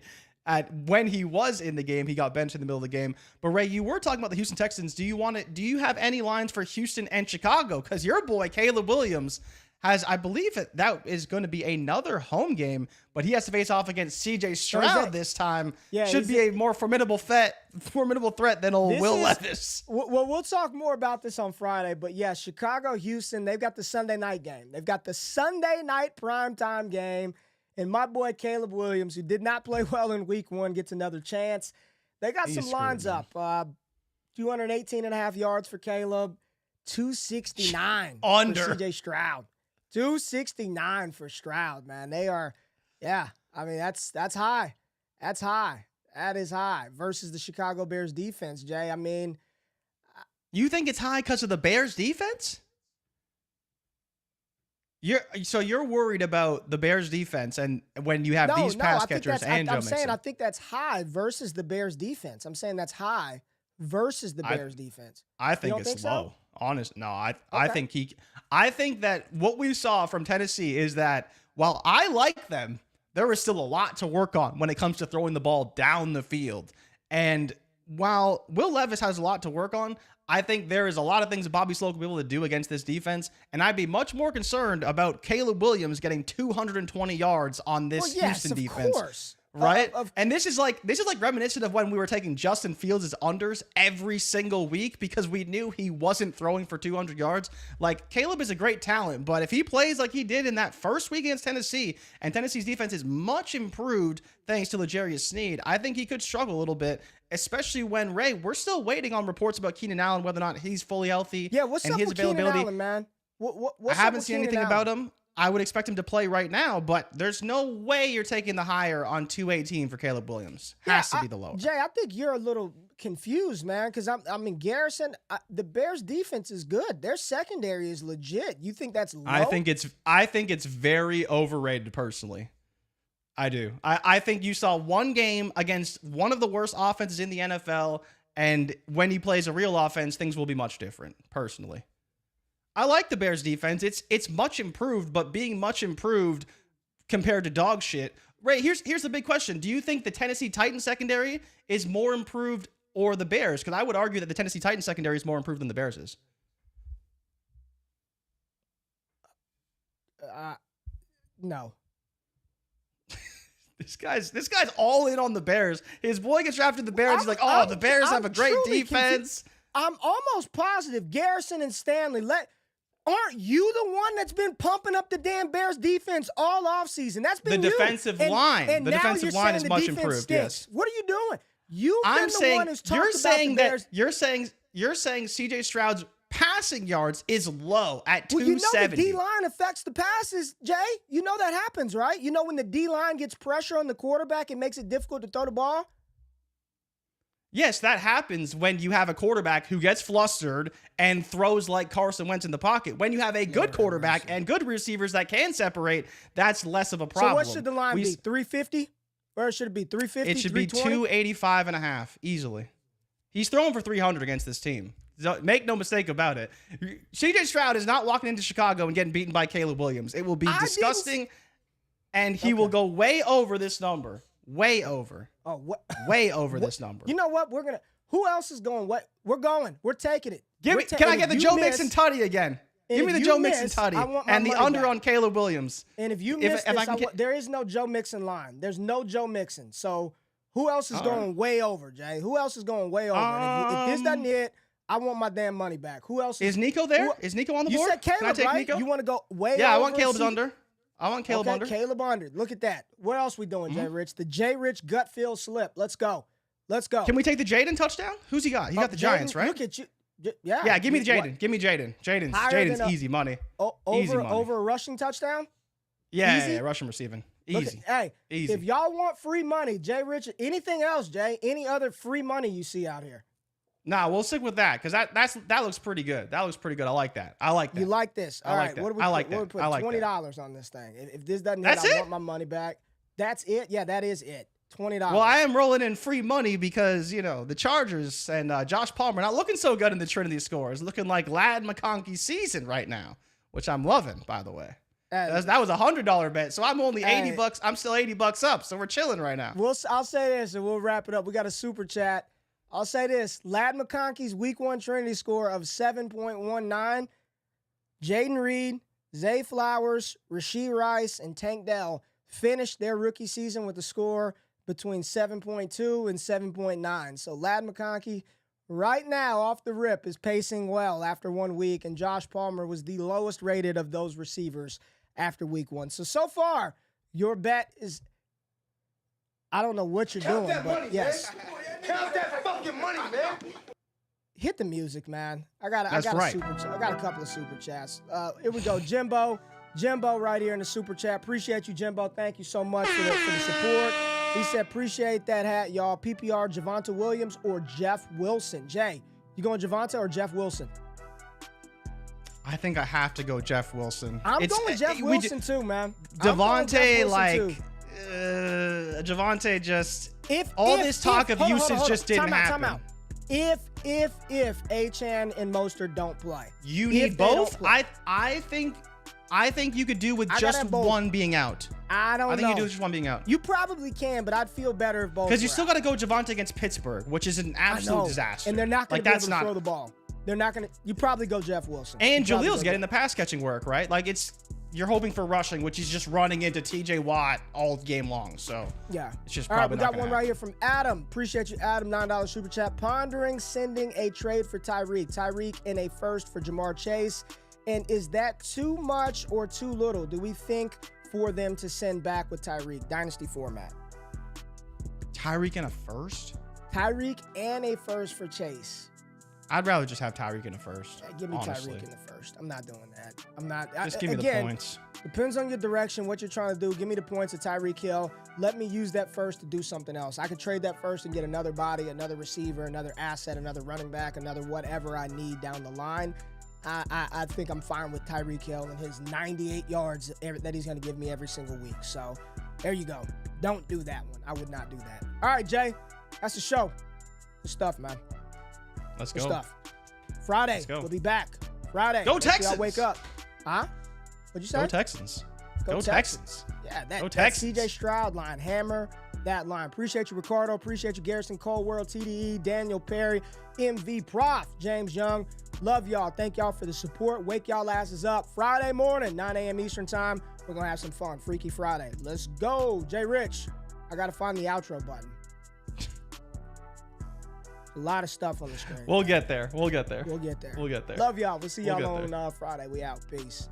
Speaker 3: When he was in the game, he got benched in the middle of the game. But Ray, you were talking about the Houston Texans. Do you have any lines for Houston and Chicago? Because your boy Caleb Williams has, I believe that is going to be another home game, but he has to face off against CJ Stroud this time. Yeah, should be a more formidable threat than old Will Levis.
Speaker 1: Well, we'll talk more about this on Friday, but yeah, Chicago, Houston, they've got the Sunday night game. They've got the Sunday night primetime game. And my boy Caleb Williams, who did not play well in week 1, gets another chance. They got some lines up. 218.5 yards for Caleb, 269 for CJ Stroud. 269 for Stroud, man. They are, I mean, that's high. That's high. That is high versus the Chicago Bears defense, Jay. I mean,
Speaker 3: you think it's high because of the Bears defense? You're worried about the Bears defense, and when you have these pass catchers and Joe Mixon.
Speaker 1: I'm saying I think that's high versus the Bears defense. I'm saying that's high versus the Bears defense.
Speaker 3: I think it's low. So? Honest, no. I think that what we saw from Tennessee is that while I like them, there is still a lot to work on when it comes to throwing the ball down the field. And while Will Levis has a lot to work on, I think there is a lot of things that Bobby Sloak will be able to do against this defense, and I'd be much more concerned about Caleb Williams getting 220 yards on this Houston defense Right? And this is like reminiscent of when we were taking Justin Fields' unders every single week because we knew he wasn't throwing for 200 yards. Like, Caleb is a great talent, but if he plays like he did in that first week against Tennessee, and Tennessee's defense is much improved thanks to L'Jarius Sneed, I think he could struggle a little bit, especially when, Ray, we're still waiting on reports about Keenan Allen, whether or not he's fully healthy.
Speaker 1: Yeah, what's
Speaker 3: and
Speaker 1: up
Speaker 3: his
Speaker 1: with
Speaker 3: availability.
Speaker 1: Keenan Allen, man?
Speaker 3: I haven't seen anything about him. I would expect him to play right now, but there's no way you're taking the higher on 218 for Caleb Williams. Has to be the lower.
Speaker 1: Jay, I think you're a little confused, man, because I mean, Garrison, the Bears' defense is good. Their secondary is legit. You think that's low?
Speaker 3: I think it's very overrated, personally. I do. I think you saw one game against one of the worst offenses in the NFL, and when he plays a real offense, things will be much different, personally. I like the Bears defense. It's much improved, but being much improved compared to dog shit. Ray, here's the big question. Do you think the Tennessee Titans secondary is more improved or the Bears? Because I would argue that the Tennessee Titans secondary is more improved than the Bears is.
Speaker 1: No.
Speaker 3: This guy's all in on the Bears. His boy gets drafted the Bears. He's like, oh, the Bears have a great defense.
Speaker 1: I'm almost positive Garrison and Stanley aren't you the one that's been pumping up the damn Bears defense all offseason? That's been
Speaker 3: the defensive line.
Speaker 1: And
Speaker 3: the
Speaker 1: now
Speaker 3: defensive line is much improved.
Speaker 1: Stinks.
Speaker 3: Yes.
Speaker 1: What are you doing? You've been the one who's talked
Speaker 3: you're
Speaker 1: about
Speaker 3: saying
Speaker 1: the Bears.
Speaker 3: You're saying CJ Stroud's passing yards is low at 270.
Speaker 1: Well, you know the D-line affects the passes, Jay. You know that happens, right? You know when the D-line gets pressure on the quarterback, it makes it difficult to throw the ball?
Speaker 3: Yes, that happens when you have a quarterback who gets flustered and throws like Carson Wentz in the pocket. When you have a good quarterback and good receivers that can separate, that's less of a problem.
Speaker 1: So what should the line be? 350? Or should it be 350?
Speaker 3: It should be 285 and a half, easily. He's throwing for 300 against this team. Make no mistake about it. CJ Stroud is not walking into Chicago and getting beaten by Caleb Williams. It will be disgusting, and he will go way over this number. Way over.
Speaker 1: Oh, what?
Speaker 3: Way over this number.
Speaker 1: You know what? Who else is going? What? We're going. We're taking it.
Speaker 3: Can I get the Joe Mixon tutty again? Give me the Joe Mixon tutty and the under on Caleb Williams.
Speaker 1: And if you miss there is no Joe Mixon line. There's no Joe Mixon. So who else is going way over, Jay? Who else is going way over? If this doesn't hit, I want my damn money back. Who else
Speaker 3: is Nico there? Is Nico on the board?
Speaker 1: You said Caleb, right?
Speaker 3: Nico?
Speaker 1: You want to go way over?
Speaker 3: Yeah, I want Caleb's under. I want Caleb under.
Speaker 1: Caleb under. Look at that. What else we doing, JRich? The JRich gut feel slip. Let's go.
Speaker 3: Can we take the Jaden touchdown? Who's he got? He got the Giants, right?
Speaker 1: Look at you. Yeah.
Speaker 3: Yeah, give me the Jaden. Give me Jaden. Jaden's easy money.
Speaker 1: Over a rushing touchdown?
Speaker 3: Yeah, rushing receiving. Easy.
Speaker 1: Easy. If y'all want free money, JRich, anything else, Jay, any other free money you see out here?
Speaker 3: Nah, we'll stick with that because that looks pretty good. That looks pretty good. I like that.
Speaker 1: You like this? All right. What do we put?
Speaker 3: I like that.
Speaker 1: What do we put? $20 on this thing. If this doesn't hit, I want my money back. That's it? Yeah, that is it. $20.
Speaker 3: Well, I am rolling in free money because, the Chargers and Josh Palmer not looking so good in the Trinity scores. Looking like Ladd McConkey's season right now, which I'm loving, by the way. That was a $100 bet, so I'm only $80. I'm still $80 up, so we're chilling right now.
Speaker 1: I'll say this, and we'll wrap it up. We got a super chat. I'll say this. Ladd McConkey's week 1 Trinity score of 7.19. Jaden Reed, Zay Flowers, Rashee Rice, and Tank Dell finished their rookie season with a score between 7.2 and 7.9. So Ladd McConkey right now off the rip is pacing well after 1 week, and Josh Palmer was the lowest rated of those receivers after week 1. So far, your bet is, I don't know what you're doing, but money, yes.
Speaker 2: Count that fucking money, man.
Speaker 1: Hit the music, man. I got a couple of super chats. Here we go. Jimbo right here in the super chat. Appreciate you, Jimbo. Thank you so much for the support. He said, appreciate that hat, y'all. PPR, Javonte Williams or Jeff Wilson. Jay, you going Javonte or Jeff Wilson?
Speaker 3: I think I have to go Jeff Wilson.
Speaker 1: I'm going Jeff Wilson too, man.
Speaker 3: Javonte, Javonte just this talk of usage just didn't happen.
Speaker 1: Time out. If Achane and Mostert don't play,
Speaker 3: you need both. I think you could do with just one being out.
Speaker 1: I think
Speaker 3: you do with just one being out.
Speaker 1: You probably can, but I'd feel better if both.
Speaker 3: Because you still got to go Javonte against Pittsburgh, which is an absolute disaster.
Speaker 1: And they're not going to be able to throw the ball. They're not going to. You probably go Jeff Wilson.
Speaker 3: And Jalil's getting the pass catching work, right? Like you're hoping for rushing, which he's just running into TJ Watt all game long. So
Speaker 1: yeah,
Speaker 3: it's just
Speaker 1: all right.
Speaker 3: probably
Speaker 1: We got
Speaker 3: not
Speaker 1: one
Speaker 3: gonna
Speaker 1: right here from Adam. Appreciate you, Adam. $9 super chat. Pondering sending a trade for Tyreek in a first for Jamar Chase. And is that too much or too little? Do we think for them to send back with Tyreek dynasty format?
Speaker 3: Tyreek in a first?
Speaker 1: Tyreek and a first for Chase.
Speaker 3: I'd rather just have Tyreek in a first.
Speaker 1: Yeah, give me
Speaker 3: honestly.
Speaker 1: Tyreek in the first. I'm not doing that. I'm not.
Speaker 3: Just give me
Speaker 1: again,
Speaker 3: the points.
Speaker 1: Depends on your direction, what you're trying to do. Give me the points of Tyreek Hill. Let me use that first to do something else. I could trade that first and get another body, another receiver, another asset, another running back, another whatever I need down the line. I think I'm fine with Tyreek Hill and his 98 yards that he's going to give me every single week. So there you go. Don't do that one. I would not do that. All right, Jay. That's the show. Good stuff, man.
Speaker 3: Let's
Speaker 1: Good
Speaker 3: go.
Speaker 1: stuff. Friday,
Speaker 3: Let's go.
Speaker 1: we'll be back. Friday.
Speaker 3: Go
Speaker 1: Make sure
Speaker 3: Texans.
Speaker 1: y'all wake up. Huh? What'd you say?
Speaker 3: Go Texans. Go Texans.
Speaker 1: Yeah,
Speaker 3: Go
Speaker 1: that
Speaker 3: Texans.
Speaker 1: CJ Stroud line. Hammer that line. Appreciate you, Ricardo. Appreciate you, Garrison Cole, World TDE, Daniel Perry, MV Prof, James Young. Love y'all. Thank y'all for the support. Wake y'all asses up. Friday morning, 9 a.m. Eastern time. We're going to have some fun. Freaky Friday. Let's go. JRich. I got to find the outro button. A lot of stuff on the screen.
Speaker 3: We'll get there. We'll get there.
Speaker 1: We'll get there.
Speaker 3: We'll get there.
Speaker 1: Love y'all. We'll see y'all
Speaker 3: We'll get
Speaker 1: on Friday. We out. Peace.